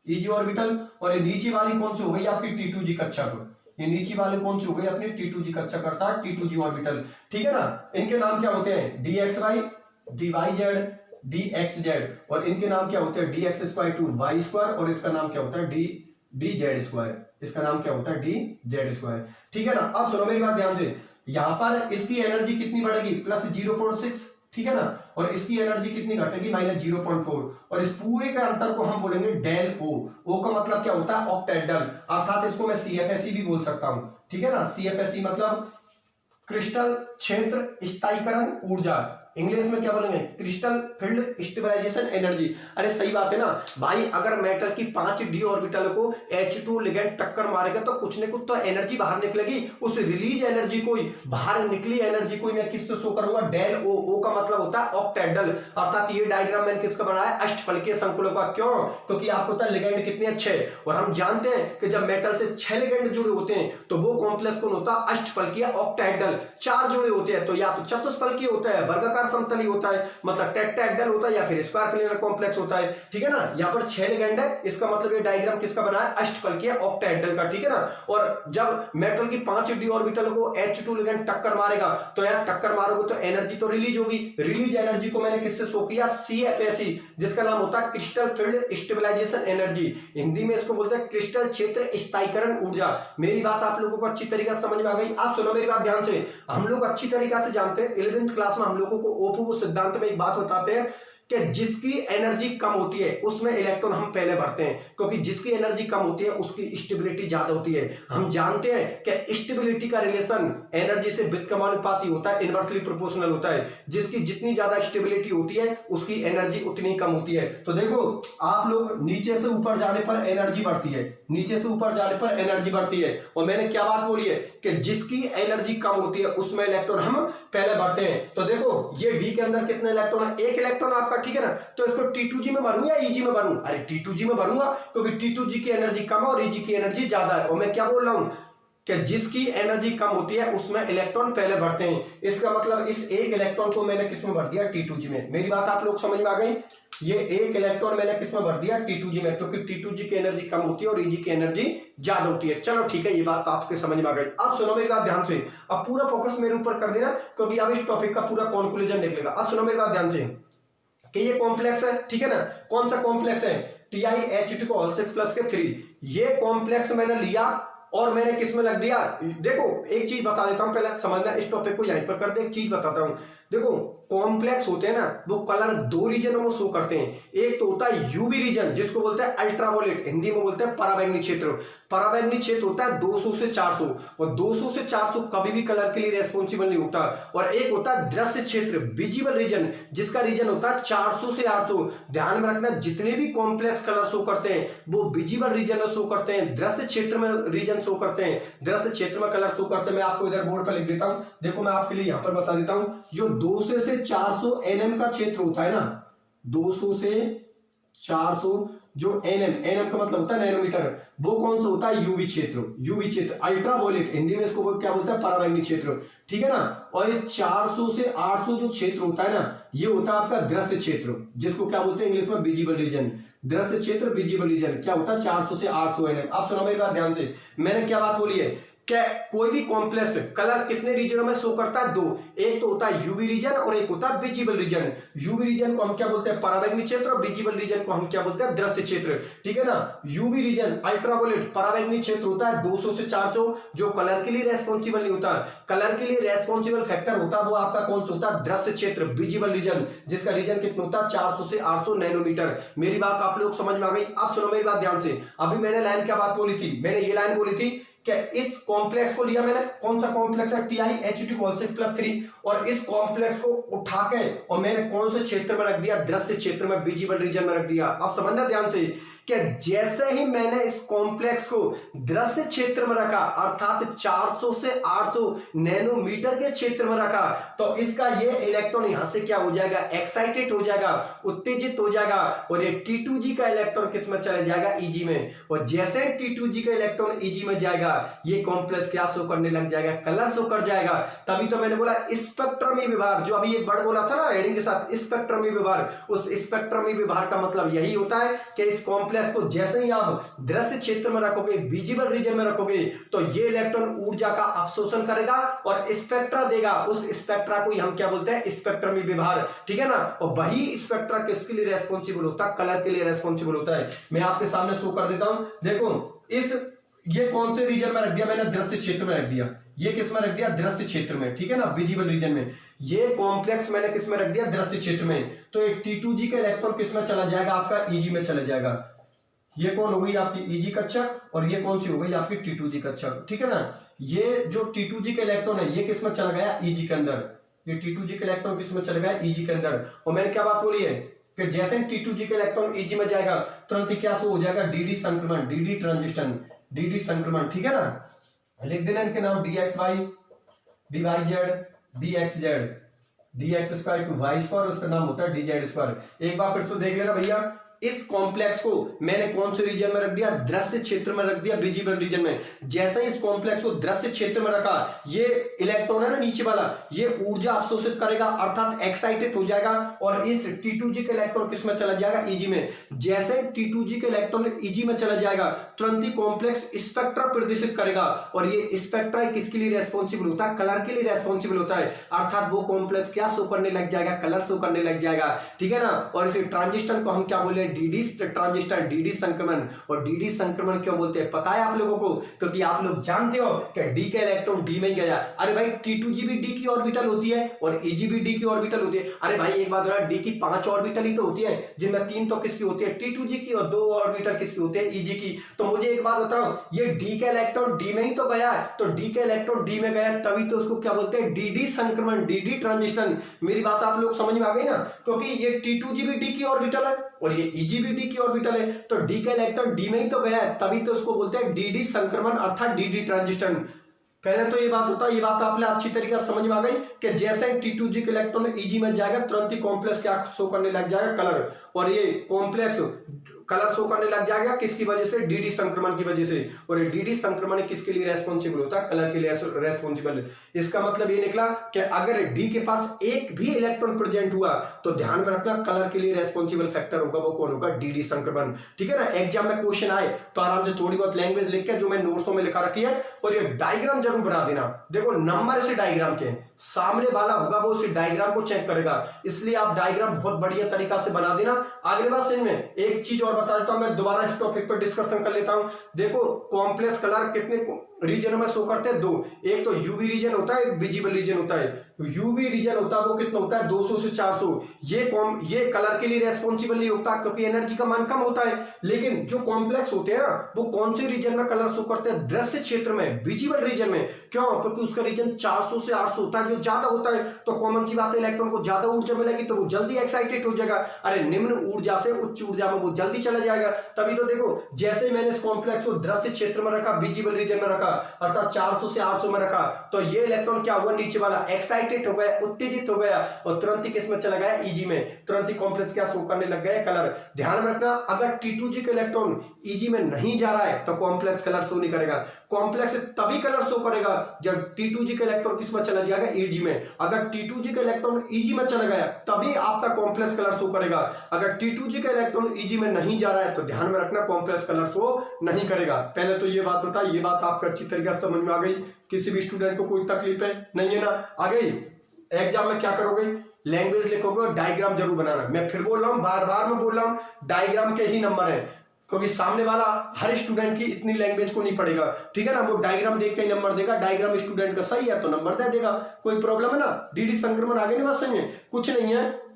EG orbital, और ये नीचे वाली कौन सी हो गई आपकी T2G कक्षक, ये नीचे वाले कौन सी हो गई अपनी T2G कक्षक अर्थात T2G ऑर्बिटल, ठीक है ना। इनके नाम क्या होते हैं, DXY, DYZ, DXZ, और इनके नाम क्या होते हैं, DX2Y2, और इसका नाम क्या होता है DZ2, इसका नाम क्या होता है DZ2, ठीक है ना। अब सुनो मेरी बात ध्यान से, यहां पर इसकी एनर्जी कितनी बढ़ेगी, +0.6, ठीक है ना, और इसकी एनर्जी कितनी घटेगी, -0.4, और इस पूरे के अंतर को हम बोलेंगे डेल ओ का मतलब क्या होता है, ऑक्टेडल, अर्थात इसको मैं CFSE भी बोल सकता हूं, ठीक है ना। CFSE मतलब क्रिस्टल क्षेत्र स्थायीकरण ऊर्जा, इंग्लिश में क्या बोलेंगे, क्रिस्टल फील्ड स्टेबलाइजेशन एनर्जी। अरे सही बात है ना भाई, अगर मेटल की 5 डी ऑर्बिटल को H2 लिगेंड टक्कर मारेगा तो कुछ न कुछ तो एनर्जी बाहर निकलेगी, उस रिलीज एनर्जी को, बाहर निकली एनर्जी को मैं किससे शो करूंगा, डेल ओ का मतलब होता है ऑक्टेडल, अर्थात ये डायग्राम मैंने किसका बनाया, अष्टफलकीय संकुलों का। क्यों? क्योंकि आपको पता है लिगेंड कितने अच्छे हैं, और हम जानते हैं कि जब मेटल से 6 लिगेंड जुड़े होते हैं तो वो कॉम्प्लेक्स कौन होता है, अष्टफलकीय ऑक्टेडल। 4 जुड़े होते हैं तो या तो चतुष्फलकीय होता है, वर्गाकार समतली होता है, मतलब टेट्राहेड्रल होता है, या फिर स्क्वायर प्लेनर कॉम्प्लेक्स होता है, ठीक है ना। यहाँ पर 6 लिगेंड है, इसका मतलब ये डायग्राम किसका बना है, अष्टफलकीय ऑक्टाहेड्रल का, ठीक है ना। और जब मेटल की 5 डी ऑर्बिटल को H2 लिगेंड टक्कर मारेगा तो यार टक्कर मारोगे तो एनर्जी तो रिलीज होगी, रिलीज एनर्जी को मैंने किससे शो किया, CFSE, जिसका नाम होता है crystal field stabilization energy, Hindi में इसको बोलते हैं क्रिस्टल क्षेत्र स्थायीकरण ऊर्जा। मेरी बात आप लोगों को अच्छी तरीके से समझ में आ गई? आप सुनो मेरी बात ध्यान से, हम लोग अच्छी तरीके से जानते हैं, 11th क्लास में हम लोगों को ओपो सिद्धांत में एक बात बताते हैं कि जिसकी एनर्जी कम होती है उसमें इलेक्ट्रॉन हम पहले भरते हैं, क्योंकि जिसकी एनर्जी कम होती है उसकी स्टेबिलिटी ज्यादा होती है। हम जानते हैं कि स्टेबिलिटी का रिलेशन एनर्जी से व्युत्क्रमानुपाती होता है, इनवर्सली प्रोपोर्शनल होता है। जिसकी जितनी ज्यादा स्टेबिलिटी होती है उसकी एनर्जी उतनी कम होती है। तो देखो आप लोग नीचे से ऊपर जाने पर एनर्जी बढ़ती है, नीचे से ऊपर जाने पर एनर्जी बढ़ती है, और मैंने क्या बात बोली है कि जिसकी एनर्जी कम होती है उसमें इलेक्ट्रॉन हम पहले भरते हैं। तो देखो ये डी के अंदर कितने इलेक्ट्रॉन है, एक इलेक्ट्रॉन आपका, ठीक है ना। तो इसको T2G में भरूं या EG में भरूं, अरे T2G में भरूंगा क्योंकि T2G की एनर्जी कम है और EG की एनर्जी ज्यादा है। और मैं क्या बोल रहा हूं कि जिसकी एनर्जी कम होती है उसमें इलेक्ट्रॉन पहले भरते हैं। इसका मतलब इस एक इलेक्ट्रॉन को मैंने किस में भर दिया, T2G में। मेरी बात आप लोग समझ में आ गई? ये एक इलेक्ट्रॉन मैंने किस में भर दिया, T2G में, क्योंकि T2G की एनर्जी कम होती है और EG की एनर्जी ज्यादा होती है। चलो ठीक है, ये बात तो आपके समझ में आ गई। अब सुनो मेरी बात ध्यान से, अब पूरा फोकस मेरे ऊपर कर देना क्योंकि अब इस टॉपिक का पूरा कंक्लूजन निकलेगा। अब सुनो मेरी बात ध्यान से कि ये कॉम्प्लेक्स है, ठीक है ना। कौन सा कॉम्प्लेक्स है, TiH2O6+3। ये कॉम्प्लेक्स मैंने लिया और मैंने किस में रख दिया। देखो एक चीज बता देता हूं, पहले समझना इस टॉपिक को यहीं पर कर दे। एक चीज बताता हूं, देखो कॉम्प्लेक्स होते हैं ना, वो कलर दो रीजनों में शो करते हैं। एक तो होता है यूवी रीजन, जिसको बोलते हैं अल्ट्रावायलेट, हिंदी में बोलते हैं पराबैंगनी क्षेत्र। पराबैंगनी क्षेत्र होता है 200 से 400, और 200 से 400 कभी भी कलर के लिए रेस्पॉन्सिबल नहीं होता। और एक होता है दृश्य क्षेत्र, विजिबल रीजन, जिसका रीजन होता है 400 से 800। ध्यान में रखना, जितने भी कॉम्प्लेक्स कलर शो करते हैं वो विजिबल रीजन में शो करते हैं, दृश्य क्षेत्र में रीजन शो करते हैं, दृश्य क्षेत्र में कलर शो करते हैं। मैं आपको इधर बोर्ड पर लिख देता हूं, देखो मैं आपके लिए यहां पर बता देता हूं। जो 200 से 400 एनएम का क्षेत्र होता है ना, 200 से 400 जो एनएम का मतलब होता है नैनोमीटर, वो कौन सा होता है, यूवी क्षेत्र। यूवी क्षेत्र अल्ट्रावायलेट, हिंदी में इसको क्या बोलते हैं, पराबैंगनी क्षेत्र, ठीक है ना। और ये 400 से 800 जो क्षेत्र होता है ना, ये होता है आपका दृश्य क्षेत्र, जिसको क्या बोलते हैं इंग्लिश में विजिबल रीजन। दृश्य क्षेत्र विजिबल रीजन क्या होता है, 400 से 800 एनएम। आप सुनो मेरी बात ध्यान से, मैंने क्या बात बोली है, क्या कोई भी कॉम्प्लेक्स कलर कितने रीजनों में शो करता है, दो। एक तो होता है यूवी रीजन और एक होता है विजिबल रीजन। यूवी रीजन को हम क्या बोलते हैं, पराबैंगनी क्षेत्र, और विजिबल रीजन को हम क्या बोलते हैं, दृश्य क्षेत्र, ठीक है ना। यूवी रीजन अल्ट्रावायलेट पराबैंगनी क्षेत्र होता है 200 से 400, जो कलर के लिए रेस्पॉन्सिबल नहीं होता। कलर के लिए रेस्पॉन्सिबल फैक्टर होता है वो आपका कौन सा होता है, दृश्य क्षेत्र, विजिबल रीजन, जिसका रीजन कितना होता है, 400 से 800 नैनोमीटर। मेरी बात आप लोग समझ में आ गई। अब सुनो मेरी बात ध्यान से, अभी मैंने लाइन क्या बात बोली थी, मैंने ये लाइन बोली थी कि इस कॉम्प्लेक्स को लिया मैंने, कौन सा कॉम्प्लेक्स है, TiHO2+3, और इस कॉम्प्लेक्स को उठा के और मैंने कौन से क्षेत्र में रख दिया, दृश्य क्षेत्र में, विजिबल रीजन में रख दिया। अब समझना ध्यान से कि जैसे ही मैंने इस कॉम्प्लेक्स को दृश्य क्षेत्र में रखा, अर्थात 400 से 800 नैनोमीटर के क्षेत्र में रखा, तो इसका ये इलेक्ट्रॉन यहां से क्या हो जाएगा, एक्साइटेड हो जाएगा, उत्तेजित हो जाएगा, और ये T2G का इलेक्ट्रॉन किस में चला जाएगा, Eg में। और जैसे T2G का इलेक्ट्रॉन Eg में जाएगा, ये कॉम्प्लेक्स क्या शो करने लग जाएगा, कलर शो कर जाएगा। तभी तो मैंने बोला स्पेक्ट्रमी विभाग, जो अभी एक वर्ड बोला था ना हेडिंग के साथ, स्पेक्ट्रमी विभाग। उस स्पेक्ट्रमी विभाग का मतलब यही होता है कि इस कॉम्प्लेक्स को जैसे ही आप दृश्य क्षेत्र में रखोगे, विजिबल रीजन में रखोगे, तो ये इलेक्ट्रॉन ऊर्जा का अवशोषण करेगा और स्पेक्ट्रा देगा। उस स्पेक्ट्रा को हम क्या बोलते हैं, स्पेक्ट्रमी विभाग, ठीक है ना। और वही स्पेक्ट्रा किसके लिए रेस्पॉन्सिबल होता है, कलर के लिए रेस्पॉन्सिबल होता है। मैं आपके सामने शो कर देता हूं, देखो ये कौन से रीजन में रख दिया मैंने, दृश्य क्षेत्र में रख दिया। ये किस में रख दिया, दृश्य क्षेत्र में, ठीक है ना, विजिबल रीजन में। ये कॉम्प्लेक्स मैंने किस में रख दिया, दृश्य क्षेत्र में। तो एक T2G का इलेक्ट्रॉन किस में चला जाएगा, आपका Eg में चला जाएगा। ये कौन हो गई आपकी Eg कक्षक, और ये कौन सी हो गई आपकी T2G कक्षक, ठीक है ना। ये जो T2G का इलेक्ट्रॉन है, ये किस में चला गया, Eg के अंदर। ये T2G का इलेक्ट्रॉन किस में चला गया, Eg के अंदर। और मैंने क्या बात बोली है कि जैसे T2G का इलेक्ट्रॉन Eg में जाएगा, तुरंत क्या शो हो जाएगा, dd संक्रमण, dd ट्रांजिशन, dd संक्रमण, ठीक है ना। लिख देना इनके नाम, dxy, dyz, dxz, dx² to y², उसका नाम होता है dz²। एक बार फिर से देख लेना भैया, इस कॉम्प्लेक्स को मैंने कौन से रीजन में रख दिया, दृश्य क्षेत्र में रख दिया, विजिबल रीजन में। जैसे इस कॉम्प्लेक्स को दृश्य क्षेत्र में रखा, ये इलेक्ट्रॉन है ना नीचे वाला, ये ऊर्जा अवशोषित करेगा, अर्थात एक्साइटेड हो जाएगा, और इस T2G का इलेक्ट्रॉन किस में चला जाएगा, Eg में। जैसे T2G का इलेक्ट्रॉन Eg में चला जाएगा, तुरंत ही कॉम्प्लेक्स स्पेक्ट्रा प्रदर्शित करेगा, और ये स्पेक्ट्रा किसके लिए रेस्पॉन्सिबल होता है, कलर के लिए रेस्पॉन्सिबल होता है। अर्थात वो कॉम्प्लेक्स क्या शो करने लग जाएगा, कलर शो करने लग जाएगा, ठीक है ना। और इस ट्रांजिस्टर को हम क्या बोले, dd ट्रांजिस्टर, dd संक्रमण। और dd संक्रमण क्यों बोलते हैं, पता है आप लोगों को, क्योंकि आप लोग जानते हो कि d का इलेक्ट्रॉन d में ही गया। अरे भाई T2G भी d की ऑर्बिटल होती है और Eg भी d की ऑर्बिटल होती है। अरे भाई एक बात हो रहा है, d की 5 ऑर्बिटल ही तो होती है, जिनमें 3 तो किसकी होती है, T2G की, और 2 ऑर्बिटल किसकी होती है, Eg की। तो मुझे एक बात बताओ, ये d का इलेक्ट्रॉन d में ही तो गया है, तो d का इलेक्ट्रॉन d में गया तभी तो उसको क्या बोलते हैं, dd संक्रमण, dd ट्रांजिशन। मेरी बात आप लोग समझ में आ गई ना, क्योंकि ये T2G भी d की ऑर्बिटल है और ये Eg भी d की ऑर्बिटल है, तो d का इलेक्ट्रॉन d में ही तो गया है, तभी तो उसको बोलते हैं dd संक्रमण, अर्थात dd ट्रांजिशन। पहले तो ये बात होता है, ये बात आपने अच्छी तरीके से समझ में आ गई कि जैसे T2G का इलेक्ट्रॉन Eg में जाएगा, तुरंत ही कॉम्प्लेक्स क्या शो करने लग जाएगा, कलर। और ये कॉम्प्लेक्स कलर शो करने लग जाएगा किसकी वजह से, dd संक्रमण की वजह से। और ये dd संक्रमण किसके लिए रेस्पॉन्सिबल होता है, कलर के लिए रेस्पॉन्सिबल। इसका मतलब ये निकला कि अगर d के पास एक भी इलेक्ट्रॉन प्रेजेंट हुआ तो ध्यान में रखना कलर के लिए रेस्पॉन्सिबल फैक्टर होगा, वो कौन होगा, dd संक्रमण, ठीक है ना। एग्जाम में क्वेश्चन आए तो आराम से थोड़ी बहुत लैंग्वेज लिख के, जो मैं नोट्सों में लिखा रखी है, और ये डायग्राम जरूर बना देना। देखो नंबर से डायग्राम के सामने वाला होगा वो उस डायग्राम को चेक करेगा, इसलिए आप डायग्राम बहुत बढ़िया तरीका से बना देना। अगली बात समझ में, एक चीज और बता देता हूं, मैं दोबारा इस टॉपिक पर डिस्कशन कर लेता हूं। देखो कॉम्प्लेक्स कलर कितने रीजन में शो करते हैं, दो, एक तो यूवी रीजन होता है, एक विजिबल रीजन होता है। यूवी रीजन होता है वो कितना होता है 200 से 400, ये कलर के लिए रेस्पॉन्सिबल नहीं होता क्योंकि एनर्जी का मान कम होता है। लेकिन जो कॉम्प्लेक्स होते हैं ना वो कौन से रीजन में कलर शो करते हैं, दृश्य क्षेत्र में, विजिबल रीजन में। क्यों? क्योंकि उसका रीजन 400 से 800 होता है, जो ज्यादा होता है तो कॉमन सी बात है इलेक्ट्रॉन को ज्यादा ऊर्जा मिलेगी तो वो जल्दी एक्साइटेड हो जाएगा। अरे निम्न ऊर्जा से उच्च ऊर्जा में वो जल्दी चला जाएगा। तभी तो देखो जैसे ही मैंने इस कॉम्प्लेक्स को दृश्य क्षेत्र में रखा, विजिबल रीजन में रखा, अर्थात 400 से 800 में रखा, तो ये इलेक्ट्रॉन क्या हुआ, नीचे वाला एक्साइटेड हो गया, उत्तेजित हो गया और तुरंत ही किस में चला गया, ईजी में। तुरंत ही कॉम्प्लेक्स क्या शो करने लग गए, कलर। ध्यान में रखना, अगर T2G का इलेक्ट्रॉन ईजी में नहीं जा रहा है तो कॉम्प्लेक्स कलर शो नहीं करेगा। कॉम्प्लेक्स तभी कलर शो करेगा जब T2G का इलेक्ट्रॉन किस में चला जाएगा, ईजी में। अगर T2G का इलेक्ट्रॉन ईजी में चला गया तभी आपका कॉम्प्लेक्स कलर शो करेगा। अगर T2G का इलेक्ट्रॉन ईजी में नहीं जा रहा है तो ध्यान में रखना कॉम्प्लेक्स कलर शो नहीं करेगा। पहले तो ये बात बता, ये बात आपको अच्छी तरीके से समझ में आ गई, किसी भी स्टूडेंट को कोई तकलीफ है नहीं है ना? आ गई। एग्जाम में क्या करोगे, लैंग्वेज लिखोगे और डायग्राम जरूर बनाना। मैं फिर बोल रहा हूं, बार बार मैं बोल रहा हूं, डायग्राम के ही नंबर है क्योंकि सामने वाला हर स्टूडेंट की इतनी लैंग्वेज को नहीं पढ़ेगा, ठीक है ना? वो डायग्राम देख के ही नंबर देगा। डायग्राम स्टूडेंट का सही है तो नंबर दे देगा, कोई प्रॉब्लम है ना? डीडी संक्रमण आगे नहीं, बस सही है, कुछ नहीं है।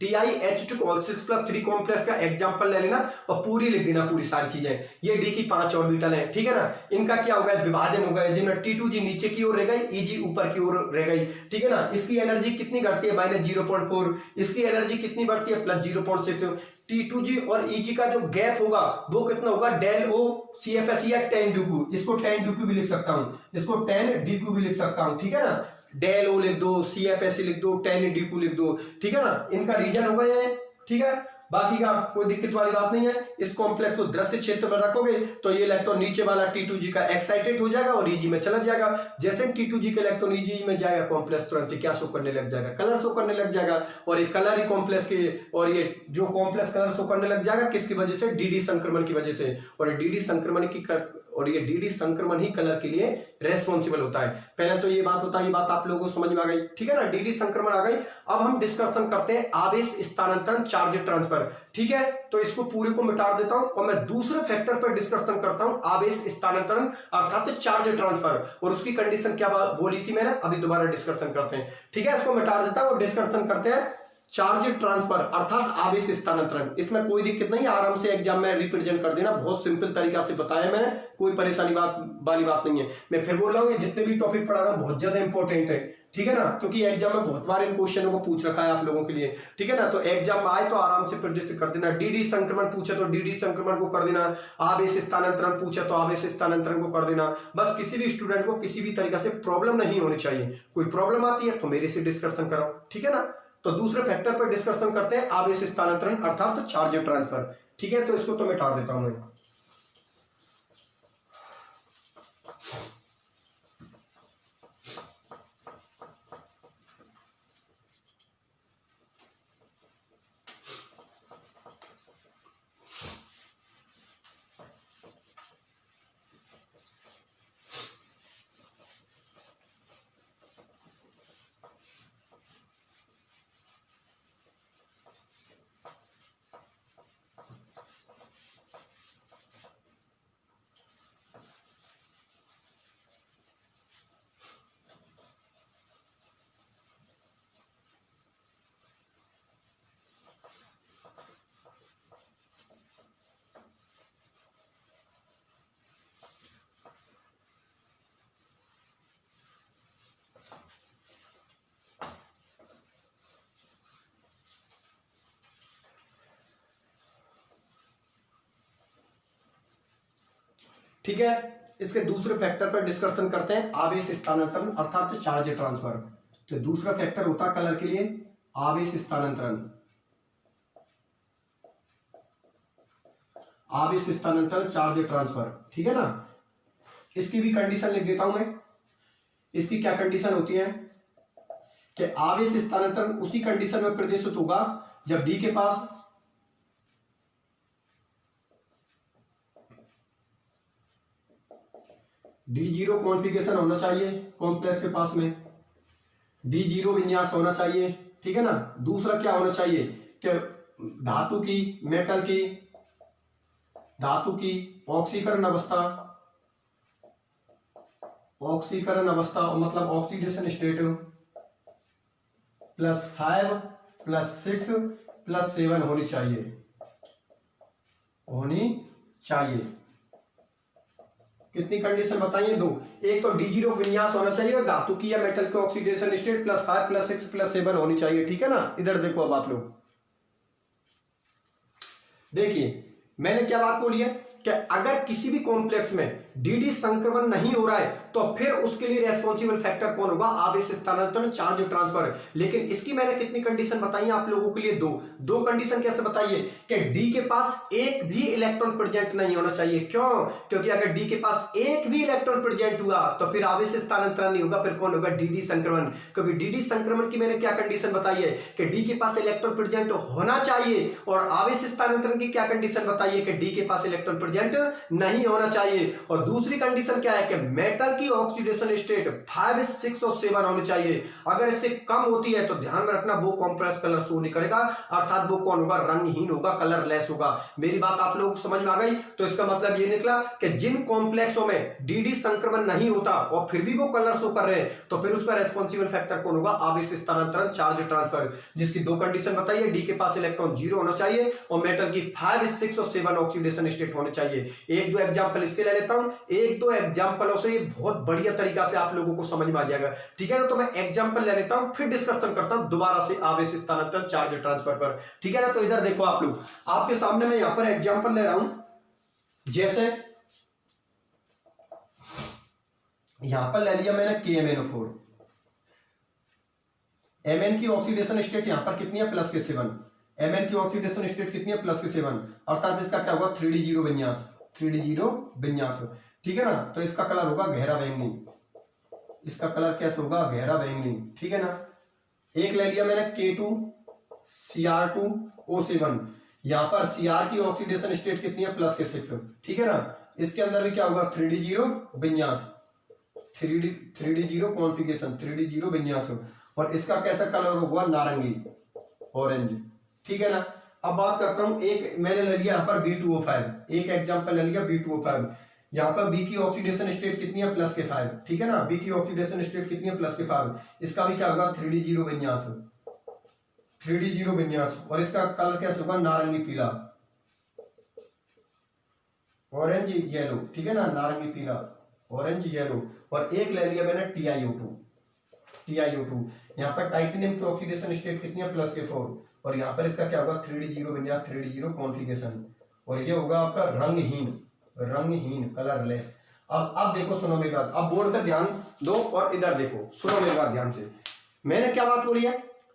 TiH2O6+3 कॉम्प्लेक्स का एग्जांपल ले लेना और पूरी लिख देना, पूरी सारी चीजें। ये डी की 5 ऑर्बिटल है, ठीक है ना? इनका क्या होगा, विभाजन होगा, जिनमें T2G नीचे की ओर रह गई, EG ऊपर की ओर रह गई, ठीक है ना? इसकी एनर्जी कितनी घटती है, -0.4। इसकी एनर्जी कितनी बढ़ती है, +0.6। T2G और EG का जो गैप होगा वो कितना होगा, डेल O CFS या 10 dq। इसको 10 dq भी लिख सकता हूं, इसको 10 dq भी लिख सकता हूं, ठीक है ना? डेल ओ लिख दो, CFS लिख दो, 10 dq लिख दो, ठीक है ना? इनका रीजन होगा ये, ठीक है? बाकी का कोई दिक्कत वाली बात नहीं है। इस कॉम्प्लेक्स को दृश्य क्षेत्र में रखोगे तो ये इलेक्ट्रॉन नीचे वाला T2G का एक्साइटेड हो जाएगा और EG में चला जाएगा। जैसे T2G का इलेक्ट्रॉन EG में जाएगा, कॉम्प्लेक्स तुरंत क्या शो करने लग जाएगा, कलर शो करने लग जाएगा। और ये कलर ही कॉम्प्लेक्स के, और ये जो कॉम्प्लेक्स कलर शो करने लग जाएगा किसकी वजह से, DD संक्रमण की वजह से। और ये DD संक्रमण ही कलर के लिए रेस्पॉन्सिबल होता है। पहले तो ये बात होता है, ये बात आप लोगों को समझ में आ गई, ठीक है ना? DD संक्रमण आ गई। अब हम डिस्कशन करते हैं आवेश स्थानांतरण, चार्ज ट्रांसफर, ठीक है? तो इसको पूरे को मिटा देता हूं और मैं दूसरे फैक्टर पर डिस्कशन करता हूं, आवेश स्थानांतरण अर्थात चार्ज ट्रांसफर। और उसकी कंडीशन क्या बोली थी मैंने, अभी दोबारा डिस्कशन करते हैं, ठीक है? इसको मिटा देता हूं और डिस्कशन करते हैं चार्ज ट्रांसफर अर्थात आवेश स्थानांतरण। इसमें कोई दिक्कत नहीं, आराम से एग्जाम में रिप्रेजेंट कर देना, बहुत सिंपल तरीका से बताया मैंने, कोई परेशानी वाली बात नहीं है। मैं फिर बोल रहा हूं, ये जितने भी टॉपिक पढ़ा रहा हूं बहुत ज्यादा इंपॉर्टेंट है, ठीक है ना? क्योंकि एग्जाम में बहुत बार इन क्वेश्चनों को पूछ रखा है आप लोगों के लिए, ठीक है ना? तो एग्जाम में आए तो आराम से प्रोजेक्ट कर देना। DD संक्रमण पूछे तो DD संक्रमण को कर देना, आवेश स्थानांतरण पूछे तो आवेश स्थानांतरण को कर देना। बस किसी भी स्टूडेंट को किसी भी तरीका से प्रॉब्लम नहीं होनी चाहिए। कोई प्रॉब्लम आती है तो मेरे से डिस्कशन कराओ, ठीक है ना? तो दूसरे फैक्टर पर डिस्कशन करते हैं, आवेश स्थानांतरण अर्थात चार्ज ट्रांसफर, ठीक है? तो इसको तो मिटा देता हूं मैं। ठीक है, इसके दूसरे फैक्टर पर डिस्कशन करते हैं, आवेश स्थानांतरण अर्थात चार्ज ट्रांसफर। तो दूसरा फैक्टर होता है कलर के लिए आवेश स्थानांतरण, आवेश स्थानांतरण चार्ज ट्रांसफर, ठीक है ना? इसकी भी कंडीशन लिख देता हूं मैं। इसकी क्या कंडीशन होती है कि आवेश स्थानांतरण उसी कंडीशन में प्रदर्शित होगा जब डी के पास D0 कॉन्फ़िगरेशन होना चाहिए, कॉम्प्लेक्स के पास में D0 विन्यास होना चाहिए, ठीक है ना? दूसरा क्या होना चाहिए कि धातु की, मेटल की धातु की ऑक्सीकरण अवस्था, ऑक्सीकरण अवस्था मतलब ऑक्सीडेशन स्टेट +5 +6 +7 होनी चाहिए। कितनी कंडीशन बताइए? 2। एक तो D0 विन्यास होना चाहिए और धातु की या मेटल के ऑक्सीडेशन स्टेट +5 +6 +7 होनी चाहिए। ठीक है ना? इधर देखो अब आप लोग देखिए मैंने क्या बात बोली है कि अगर किसी भी कॉम्प्लेक्स में dd संक्रमण नहीं हो रहा है तो फिर उसके लिए रेस्पॉन्सिबल फैक्टर कौन होगा? आवेश स्थानांतरण, चार्ज ट्रांसफर। लेकिन इसकी मैंने कितनी कंडीशन बताई आप लोगों के लिए? 2 कंडीशन कैसे बताइए कि d के पास एक भी इलेक्ट्रॉन प्रेजेंट नहीं होना चाहिए। क्यों? क्योंकि अगर d के पास एक भी इलेक्ट्रॉन प्रेजेंट हुआ तो फिर आवेश स्थानांतरण नहीं होगा, फिर कौन होगा? dd संक्रमण। क्योंकि dd संक्रमण की मैंने क्या कंडीशन बताई है कि d के पास इलेक्ट्रॉन प्रेजेंट होना चाहिए, और आवेश स्थानांतरण की क्या कंडीशन बताइए कि d के पास इलेक्ट्रॉन प्रेजेंट नहीं होना चाहिए। और दूसरी कंडीशन क्या है कि मेटल की ऑक्सीडेशन स्टेट 5, 6 और 7 होनी चाहिए। अगर इससे कम होती है तो ध्यान में रखना वो कॉम्प्लेक्स कलर शो नहीं करेगा, अर्थात वो कौन होगा? रंगहीन होगा, कलरलेस होगा। मेरी बात आप लोगों को समझ में आ गई? तो इसका मतलब ये निकला कि जिन कॉम्प्लेक्सों में dd संक्रमण नहीं होता और फिर भी वो कलर शो कर रहे हैं तो फिर उसका रेस्पॉन्सिबल फैक्टर कौन होगा? आवेश स्थानांतरण, चार्ज ट्रांसफर, जिसकी 2 कंडीशन बताइए। डी के पास इलेक्ट्रॉन 0 होना चाहिए और मेटल की 5, 6 और 7 ऑक्सीडेशन स्टेट होने चाहिए। 1-2 एग्जांपल इसके ले लेता हूं। 1-2 एग्जांपलों से ये बहुत बढ़िया तरीका से आप लोगों को समझ में आ जाएगा। ठीक है ना? तो मैं एग्जांपल ले लेता हूं, फिर डिस्कशन करता हूं दोबारा से आवेश स्थानांतरण, चार्ज ट्रांसफर पर। ठीक है ना? तो इधर देखो आप लोग, आपके सामने मैं यहां पर एग्जांपल ले रहा हूं। जैसे यहां पर ले लिया मैंने KMnO4, Mn की ऑक्सीडेशन स्टेट यहां पर कितनी है? +7। Mn की ऑक्सीडेशन स्टेट कितनी है? +7, अर्थात इसका क्या होगा? 3d0 विन्यास, 3d0 विन्यास। ठीक है ना? तो इसका कलर होगा गहरा बैंगनी, इसका कलर कैसे होगा? गहरा बैंगनी। ठीक है ना? एक ले लिया मैंने K2Cr2O7, यहां पर Cr की ऑक्सीडेशन स्टेट कितनी है? +6। ठीक है ना? इसके अंदर भी क्या होगा? 3d0 विन्यास, 3d0 कॉन्फ़िगरेशन, 3d0 विन्यास, और इसका कैसा कलर होगा? नारंगी, ऑरेंज। ठीक है ना? अब बात करता हूं, एक मैंने ले लिया यहां पर B2O5, एक एग्जांपल ले लिया B2O5। यहां पर B की ऑक्सीडेशन स्टेट कितनी है? +5। ठीक है ना? B की ऑक्सीडेशन स्टेट कितनी है? +5। इसका भी क्या होगा? 3d0 विन्यास, 3d0 विन्यास, और इसका कलर कैसे होगा? नारंगी पीला, ऑरेंज येलो। ठीक है ना? नारंगी पीला, ऑरेंज येलो। और एक ले लिया मैंने TiO2, यहाँ पर टाइटेनियम की ऑक्सीडेशन स्टेट कितनी है? +4, और यहाँ पर इसका क्या होगा? 3d0 विन्यास, 3d0 कॉन्फ़िगरेशन, और ये होगा आपका रंगहीन, कलरलेस। अब देखो, सुनो मेरी बात, अब बोर्ड पे ध्यान दो और इधर देखो, सुनो मेरी बात ध्यान से। मैंने क्या बात बोली है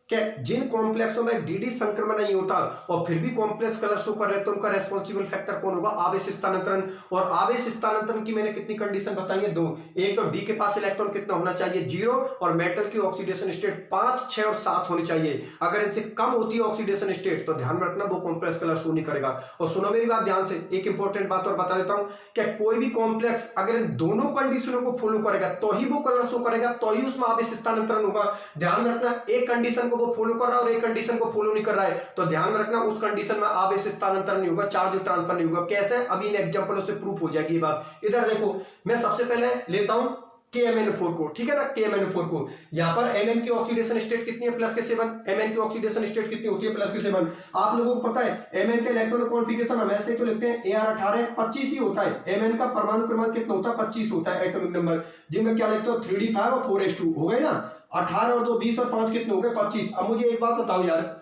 कि जिन कॉम्प्लेक्सों में dd संक्रमण नहीं होता और फिर भी कॉम्प्लेक्स कलर शो कर रहे हैं तो उनका रेस्पॉन्सिबल फैक्टर कौन होगा? आवेश स्थानांतरण। और आवेश स्थानांतरण की मैंने कितनी कंडीशन बताई है? 2। एक तो d के पास इलेक्ट्रॉन कितना होना चाहिए? 0, और मेटल की ऑक्सीडेशन स्टेट 5, 6 और 7 होनी चाहिए। अगर इनसे कम होती है ऑक्सीडेशन स्टेट तो ध्यान रखना वो कॉम्प्लेक्स कलर शो नहीं करेगा। और सुनो मेरी बात ध्यान से, एक इंपॉर्टेंट बात और बता देता हूं कि कोई भी कॉम्प्लेक्स अगर इन दोनों कंडीशनों को फॉलो करेगा तो ही वो कलर शो करेगा, तो ही उसमें आवेश स्थानांतरण होगा। ध्यान में रखना, एक कंडीशन को वो फॉलो कर रहा है और एक कंडीशन को फॉलो नहीं कर रहा है तो ध्यान में रखना उस कंडीशन में आवेश स्थानांतरण नहीं होगा, चार्ज ट्रांसफर नहीं होगा। कैसे? अभी इन एग्जांपलों से प्रूफ हो जाएगी ये बात। इधर देखो, मैं सबसे पहले लेता हूं KMnO4 को। ठीक है ना? KMnO4 को, यहां पर Mn की ऑक्सीडेशन स्टेट कितनी है? +7। Mn की ऑक्सीडेशन स्टेट कितनी होती है? +7। आप लोगों को पता है Mn का इलेक्ट्रॉन कॉन्फ़िगरेशन हम ऐसे ही तो लिखते हैं Ar18 25 ही होता है। Mn का परमाणु क्रमांक कितना होता है? 25 होता है, एटॉमिक नंबर, जिनमें क्या लिखते हो? 3d5 और 4s2 हो गए ना? 18 और 2 20 और 5 कितने हो गए? 25। अब मुझे एक बात बताओ यार,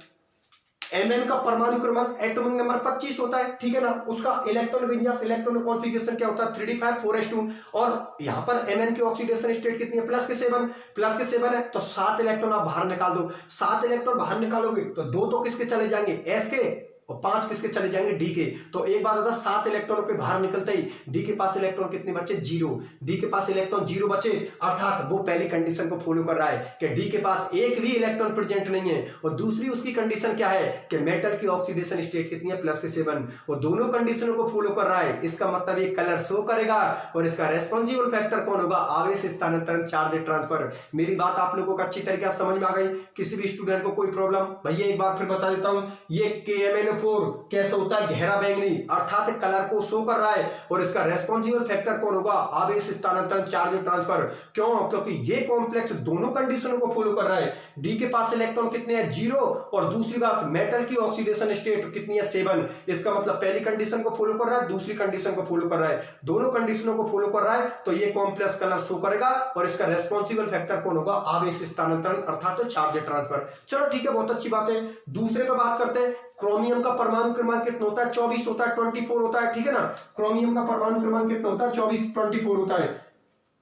Mn का परमाणु क्रमांक एटॉमिक नंबर 25 होता है, ठीक है ना? उसका इलेक्ट्रॉन विन्यास, इलेक्ट्रॉन कॉन्फ़िगरेशन क्या होता है? 3d5 4s2, और यहां पर Mn की ऑक्सीडेशन स्टेट कितनी है? +7 है, तो 7 इलेक्ट्रॉन आप बाहर निकाल दो। 7 इलेक्ट्रॉन बाहर निकालोगे तो 2 तो किसके चले जाएंगे? s के, और 5 किसके चले जाएंगे? डी के। तो एक बात होता है, 7 इलेक्ट्रॉनों के बाहर निकलते ही डी के पास इलेक्ट्रॉन कितने बचे? 0। डी के पास इलेक्ट्रॉन 0 बचे, अर्थात वो पहली कंडीशन को फॉलो कर रहा है कि डी के पास एक भी इलेक्ट्रॉन प्रेजेंट नहीं है। और दूसरी उसकी कंडीशन क्या है कि मेटल की ऑक्सीडेशन स्टेट कितनी है? +7। और दोनों कंडीशनों को फॉलो कर रहा है, इसका मतलब ये कलर शो करेगा। और इसका रेस्पॉन्सिबल फैक्टर कौन होगा? आवेश स्थानांतरण, चार्ज ट्रांसफर। मेरी बात आप लोगों को अच्छी तरीके से समझ में आ गई? किसी भी स्टूडेंट को कोई प्रॉब्लम? भैया एक बार फिर बता देता हूं, ये KMnO4 4 कैसे होता है, गहरा बैंगनी, अर्थात कलर को शो कर रहा है। और इसका रेस्पॉन्सिबल फैक्टर कौन होगा, आवेश स्थानांतरण चार्ज ट्रांसफर। क्यों, क्योंकि ये कॉम्प्लेक्स दोनों कंडीशनों को फॉलो कर रहा है। डी के पास इलेक्ट्रॉन कितने हैं, 0, और दूसरी बात मेटल की ऑक्सीडेशन स्टेट कितनी है, 7। इसका मतलब पहली कंडीशन को फॉलो कर रहा है, दूसरी कंडीशन को फॉलो कर रहा है, दोनों कंडीशनों को फॉलो कर रहा है, तो ये कॉम्प्लेक्स कलर शो करेगा। और इसका रेस्पॉन्सिबल फैक्टर कौन होगा, आवेश स्थानांतरण अर्थात तो चार्ज ट्रांसफर। चलो ठीक है, बहुत अच्छी बात है। दूसरे पे बात करते हैं। क्रोमियम का परमाणु क्रमांक कितना होता है, 24 होता है, 24 होता है, ठीक है ना। क्रोमियम का परमाणु क्रमांक कितना होता है, 24 24 होता है।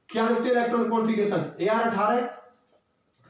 क्या लिखते हैं electron configuration, Ar18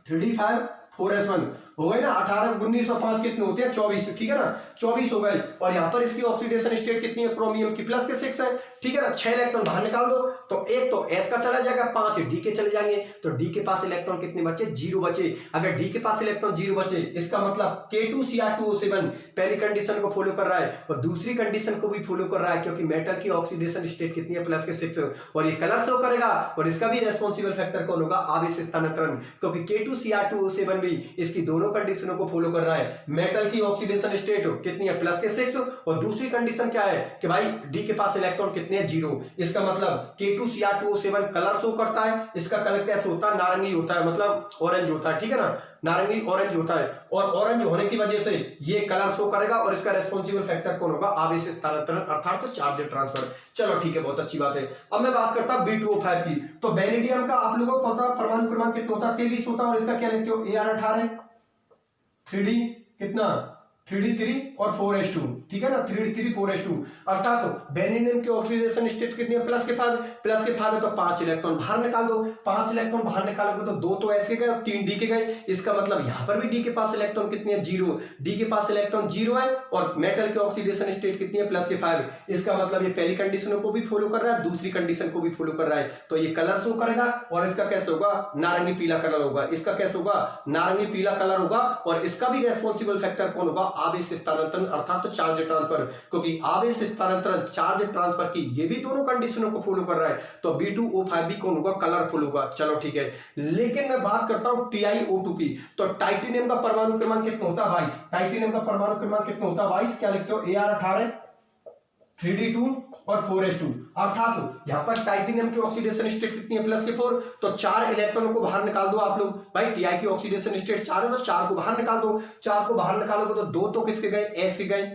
3d5 4s1 हो गए ना। 18 19 और 5 कितने होते हैं, 24, ठीक है ना, 24 हो गए। और यहाँ पर इसकी ऑक्सीडेशन स्टेट कितनी है, क्रोमियम की प्लस के 6 है, ठीक है ना। 6 इलेक्ट्रॉन बाहर निकाल दो तो एक तो एस का चला जाएगा, 5 डी के चले जाएंगे, तो डी के पास इलेक्ट्रॉन कितने बचे, 0 बचे। अगर डी के पास इलेक्ट्रॉन 0 बचे, इसका मतलब K2Cr2O7 पहली कंडीशन को फॉलो कर रहा है और दूसरी कंडीशन को भी फॉलो कर रहा है, क्योंकि मेटल की ऑक्सीडेशन स्टेट कितनी है, प्लस के 6, और ये कलर शो करेगा। और इसका भी रेस्पॉन्सिबल फैक्टर कौन होगा, आवेश स्थानांतरण, क्योंकि K2Cr2O7 भी इसकी दोनों कंडीशनों को फॉलो कर रहा है। मेटल की ऑक्सीडेशन स्टेट कितनी है, प्लस के 6, और दूसरी कंडीशन क्या है कि भाई डी के पास इलेक्ट्रॉन कितने हैं, 0। इसका मतलब K2Cr2O7 कलर शो करता है। इसका कलर कैसे होता है, नारंगी होता है, मतलब ऑरेंज होता है, ठीक है ना, नारंगी ऑरेंज होता है। और ऑरेंज होने की वजह से ये कलर शो करेगा। और इसका रेस्पॉन्सिबल फैक्टर कौन होगा, आवेश स्थानांतरण अर्थात तो चार्ज ट्रांसफर। चलो ठीक है, बहुत अच्छी बात है। अब मैं बात करता हूं B2O5 की। तो बेरिलियम का आप लोगों को पता परमाणु क्रमांक कितना होता है, 23 होता है। और इसका क्या लिखते हो, Ar18 3d कितना, 3d3 और 4s2, ठीक है ना, 3d3 4s2। अर्थात तो बेरिलियम की ऑक्सीडेशन स्टेट कितनी है, प्लस के 5, प्लस के 5 है तो 5 इलेक्ट्रॉन बाहर निकाल दो। 5 इलेक्ट्रॉन बाहर निकालोगे तो 2 तो एस के गए और 3 डी के गए। इसका मतलब यहां पर भी डी के पास इलेक्ट्रॉन कितने हैं, 0। डी के पास इलेक्ट्रॉन 0 है और मेटल की ऑक्सीडेशन स्टेट कितनी है, प्लस के 5। इसका मतलब ये पहली कंडीशन को भी फॉलो कर रहा है, दूसरी कंडीशन को भी फॉलो कर रहा है, तो ये कलर शो करेगा। और इसका कैसे होगा, नारंगी पीला कलर होगा। इसका कैसे होगा, नारंगी पीला कलर होगा। और इसका भी रेस्पॉन्सिबल फैक्टर कौन होगा, आवेश स्थानांतरण अर्थात तो चार्ज ट्रांसफर, क्योंकि आवेश स्थानांतरण चार्ज ट्रांसफर की ये भी दोनों कंडीशनों को फॉलो कर रहा है, तो B2O5 भी कौन होगा, कलरफुल होगा। चलो ठीक है, लेकिन मैं बात करता हूं TiO2 की। तो टाइटेनियम का परमाणु क्रमांक कितना होता है, 22। टाइटेनियम का परमाणु क्रमांक कितना होता है, 22। क्या लिखते हो, Ar18 3d2 और 4s2। अर्थात यहां पर टाइटेनियम की ऑक्सीडेशन स्टेट कितनी है, प्लस के 4। तो 4 इलेक्ट्रॉनों को बाहर निकाल दो आप लोग। भाई Ti की ऑक्सीडेशन स्टेट 4 है तो 4 को बाहर निकाल दो। 4 को बाहर निकालोगे तो 2 तो किसके गए, एस के गए,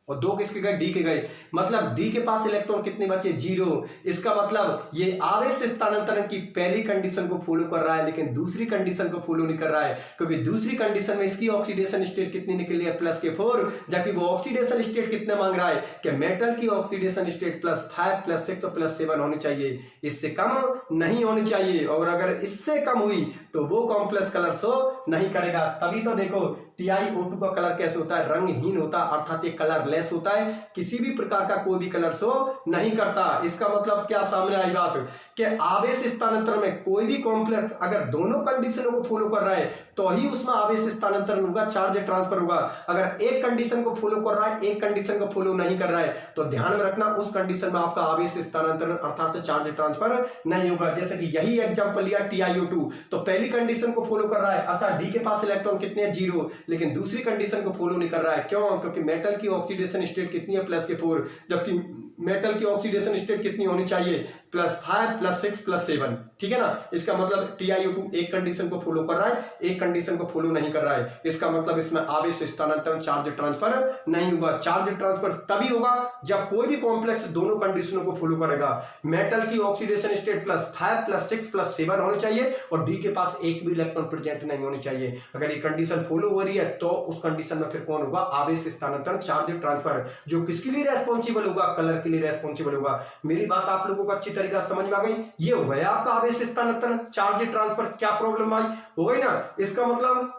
और 2 किसके गए, डी के गए। मतलब डी के पास इलेक्ट्रॉन कितने बचे, 0। इसका मतलब ये आवेश स्थानांतरण की पहली कंडीशन को फॉलो कर रहा है, लेकिन दूसरी कंडीशन को फॉलो नहीं कर रहा है, क्योंकि दूसरी कंडीशन में इसकी ऑक्सीडेशन स्टेट कितनी निकली है, प्लस के 4। जबकि वो ऑक्सीडेशन स्टेट कितने मांग रहा है कि मेटल की ऑक्सीडेशन स्टेट +5 +6 और +7 होनी चाहिए, इससे कम नहीं होनी चाहिए। और अगर इससे कम हुई तो वो कॉम्प्लेक्स कलर शो नहीं करेगा। तभी तो देखो TiO2 का कलर कैसे होता है, रंगहीन होता है, अर्थात ये कलरलेस होता है, किसी भी प्रकार का कोई भी कलर शो नहीं करता। इसका मतलब क्या सामने आई बात कि आवेश स्थानांतरण में कोई भी कॉम्प्लेक्स अगर दोनों कंडीशनों को फॉलो कर रहा है तो ही उसमें आवेश स्थानांतरण होगा, चार्ज ट्रांसफर होगा। अगर एक कंडीशन को फॉलो कर रहा है, एक कंडीशन को फॉलो नहीं कर रहा है, तो ध्यान में रखना उस कंडीशन में आपका आवेश स्थानांतरण अर्थात चार्ज ट्रांसफर नहीं होगा। जैसे कि यही एग्जांपल लिया TiO2, तो पहली कंडीशन को फॉलो कर रहा है, अर्थात डी के पास इलेक्ट्रॉन कितने हैं, 0, लेकिन दूसरी कंडीशन को फॉलो नहीं कर रहा है। क्यों, क्योंकि मेटल की ऑक्सीडेशन स्टेट कितनी है, प्लस के 4, जबकि मेटल की ऑक्सीडेशन स्टेट कितनी होनी चाहिए, +5 +6 +7, ठीक है ना। इसका मतलब TiO2 एक कंडीशन को फॉलो कर रहा है, एक कंडीशन को फॉलो नहीं कर रहा है। इसका मतलब इसमें आवेश स्थानांतरण चार्ज ट्रांसफर नहीं होगा। चार्ज ट्रांसफर तभी होगा जब कोई भी कॉम्प्लेक्स दोनों कंडीशनों को फॉलो करेगा। मेटल की ऑक्सीडेशन स्टेट +5 +6 +7 होनी चाहिए और डी के पास एक भी इलेक्ट्रॉन प्रेजेंट नहीं होनी चाहिए। अगर ये कंडीशन फॉलो हो रही है तो उस कंडीशन में फिर कौन होगा, आवेश स्थानांतरण चार्ज ट्रांसफर, जो किसके लिए रेस्पॉन्सिबल होगा, कलर के लिए रेस्पॉन्सिबल होगा। मेरी बात आप लोगों को अच्छी तरीके से समझ में आ गई। ये हो गया आपका आवेश स्थानांतरण चार्ज ट्रांसफर। क्या प्रॉब्लम आई, हो गई ना। इसका मतलब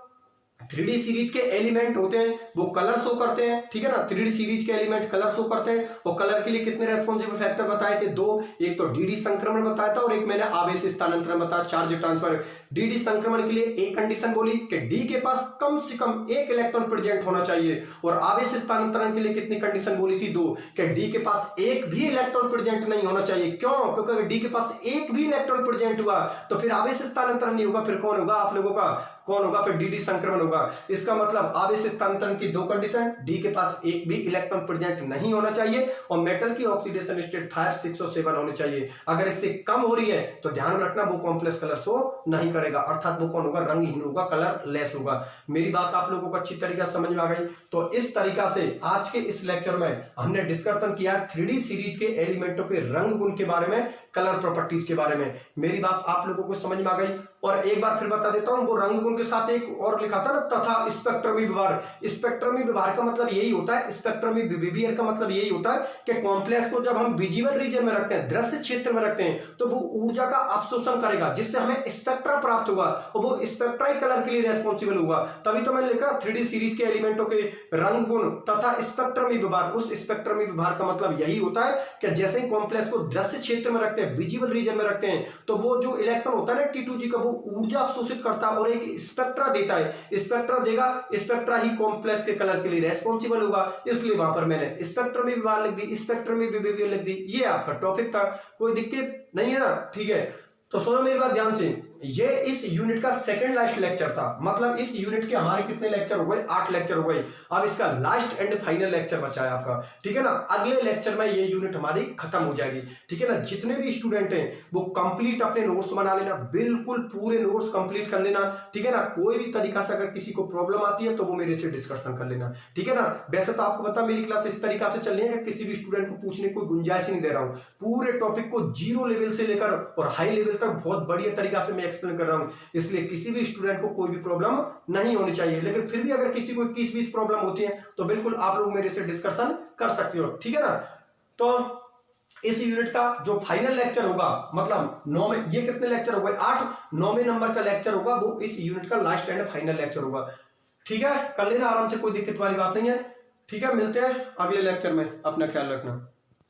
3D सीरीज के एलिमेंट होते हैं वो कलर शो करते हैं, ठीक है ना। 3D सीरीज के एलिमेंट कलर शो करते हैं और कलर के लिए कितने रेस्पॉन्सिबल फैक्टर बताए थे, 2। एक तो DD संक्रमण बताया था और एक मैंने आवेश स्थानांतरण बताया, चार्ज ट्रांसफर। DD संक्रमण के लिए एक कंडीशन बोली कि डी के पास कम से कम एक इलेक्ट्रॉन प्रेजेंट होना चाहिए, और आवेश स्थानांतरण के लिए कितनी कंडीशन बोली थी, 2, कि डी के पास एक भी इलेक्ट्रॉन प्रेजेंट नहीं होना चाहिए। क्यों, क्योंकि अगर डी के पास एक भी इलेक्ट्रॉन प्रेजेंट हुआ तो फिर आवेश स्थानांतरण नहीं होगा, फिर कौन होगा आप लोगों का, कौन होगा, फिर DD संक्रमण होगा। होगा। इसका मतलब अब इस स्थानांतरण की दो कंडीशन, डी के पास एक भी इलेक्ट्रॉन प्रेजेंट नहीं होना चाहिए और मेटल की ऑक्सीडेशन स्टेट 5, 6 और 7 होनी चाहिए। अगर इससे कम हो रही है तो ध्यान रखना वो कॉम्प्लेक्स कलर शो नहीं करेगा, अर्थात वो कौन होगा, रंगहीन होगा, कलर लेस होगा। मेरी बात आप लोगों को अच्छी तरीके से समझ में आ गई। तो इस तरीका से आज के इस लेक्चर में हमने डिस्कशन किया 3D सीरीज के एलिमेंटों के रंग गुण के बारे में, कलर प्रॉपर्टीज के बारे में। मेरी बात आप लोगों को समझ में आ गई। और एक बार फिर बता देता हूं, वो रंग गुण के साथ एक और लिखा था ना, तथा स्पेक्ट्रमी व्यवहार। स्पेक्ट्रमी व्यवहार का मतलब यही होता है, स्पेक्ट्रमी बिहेवियर का मतलब यही होता है कि कॉम्प्लेक्स को जब हम विजिबल रीजन में रखते हैं, दृश्य क्षेत्र में रखते हैं, तो वो ऊर्जा का अवशोषण करेगा जिससे हमें स्पेक्ट्रा प्राप्त होगा और वो स्पेक्ट्रा ही कलर के लिए रेस्पॉन्सिबल होगा। तभी तो मैंने लिखा 3D सीरीज के एलिमेंटों के रंग गुण तथा स्पेक्ट्रमी व्यवहार। उस स्पेक्ट्रमी व्यवहार का मतलब यही होता है कि जैसे ही कॉम्प्लेक्स को दृश्य क्षेत्र में रखते हैं, विजिबल रीजन में रखते हैं, तो वो जो इलेक्ट्रॉन होता है ना T2G का, वो ऊर्जा अवशोषित करता है और एक स्पेक्ट्रा देता है। स्पेक्ट्रा देगा, स्पेक्ट्रा ही कॉम्प्लेक्स के कलर के लिए रेस्पॉन्सिबल होगा, इसलिए वहां पर मैंने स्पेक्ट्रमी व्यवहार लिख दी, स्पेक्ट्रमी बिहेवियर लिख दी। ये आपका टॉपिक था, कोई दिक्कत नहीं है ना, ठीक है। तो सुनो मेरी बात ध्यान से, ये इस यूनिट का सेकंड लास्ट लेक्चर था। मतलब इस यूनिट के हमारे कितने लेक्चर हो गए, 8 लेक्चर हो गए। अब इसका लास्ट एंड फाइनल लेक्चर बचा है आपका, ठीक है ना। अगले लेक्चर में ये यूनिट हमारी खत्म हो जाएगी, ठीक है ना। जितने भी स्टूडेंट हैं वो कंप्लीट अपने नोट्स बना लेना, बिल्कुल पूरे नोट्स कंप्लीट कर लेना, ठीक है ना। कोई भी तरीका से अगर किसी को प्रॉब्लम आती है तो वो मेरे से डिस्कशन कर लेना, ठीक है ना। वैसे तो आपको पता मेरी क्लास इस तरीका से चल रही है कि किसी भी स्टूडेंट को पूछने कोई गुंजाइश नहीं दे रहा हूं। पूरे टॉपिक को 0 लेवल से लेकर और हाई लेवल तक बहुत बढ़िया तरीका से मैं एक्सप्लेन कर रहा हूं, इसलिए किसी भी स्टूडेंट को कोई भी प्रॉब्लम नहीं होनी चाहिए। लेकिन फिर भी अगर किसी को 21-20 प्रॉब्लम होती है तो बिल्कुल आप लोग मेरे से डिस्कशन कर सकते हो, ठीक है ना। तो इस यूनिट का जो फाइनल लेक्चर होगा, मतलब 9 में, ये कितने लेक्चर हो गए, 8, 9वें नंबर का लेक्चर होगा, वो इस यूनिट का लास्ट एंड फाइनल लेक्चर होगा, ठीक है। कर लेना आराम से, कोई दिक्कत वाली बात नहीं है, ठीक है। मिलते हैं अगले लेक्चर में, अपना ख्याल रखना।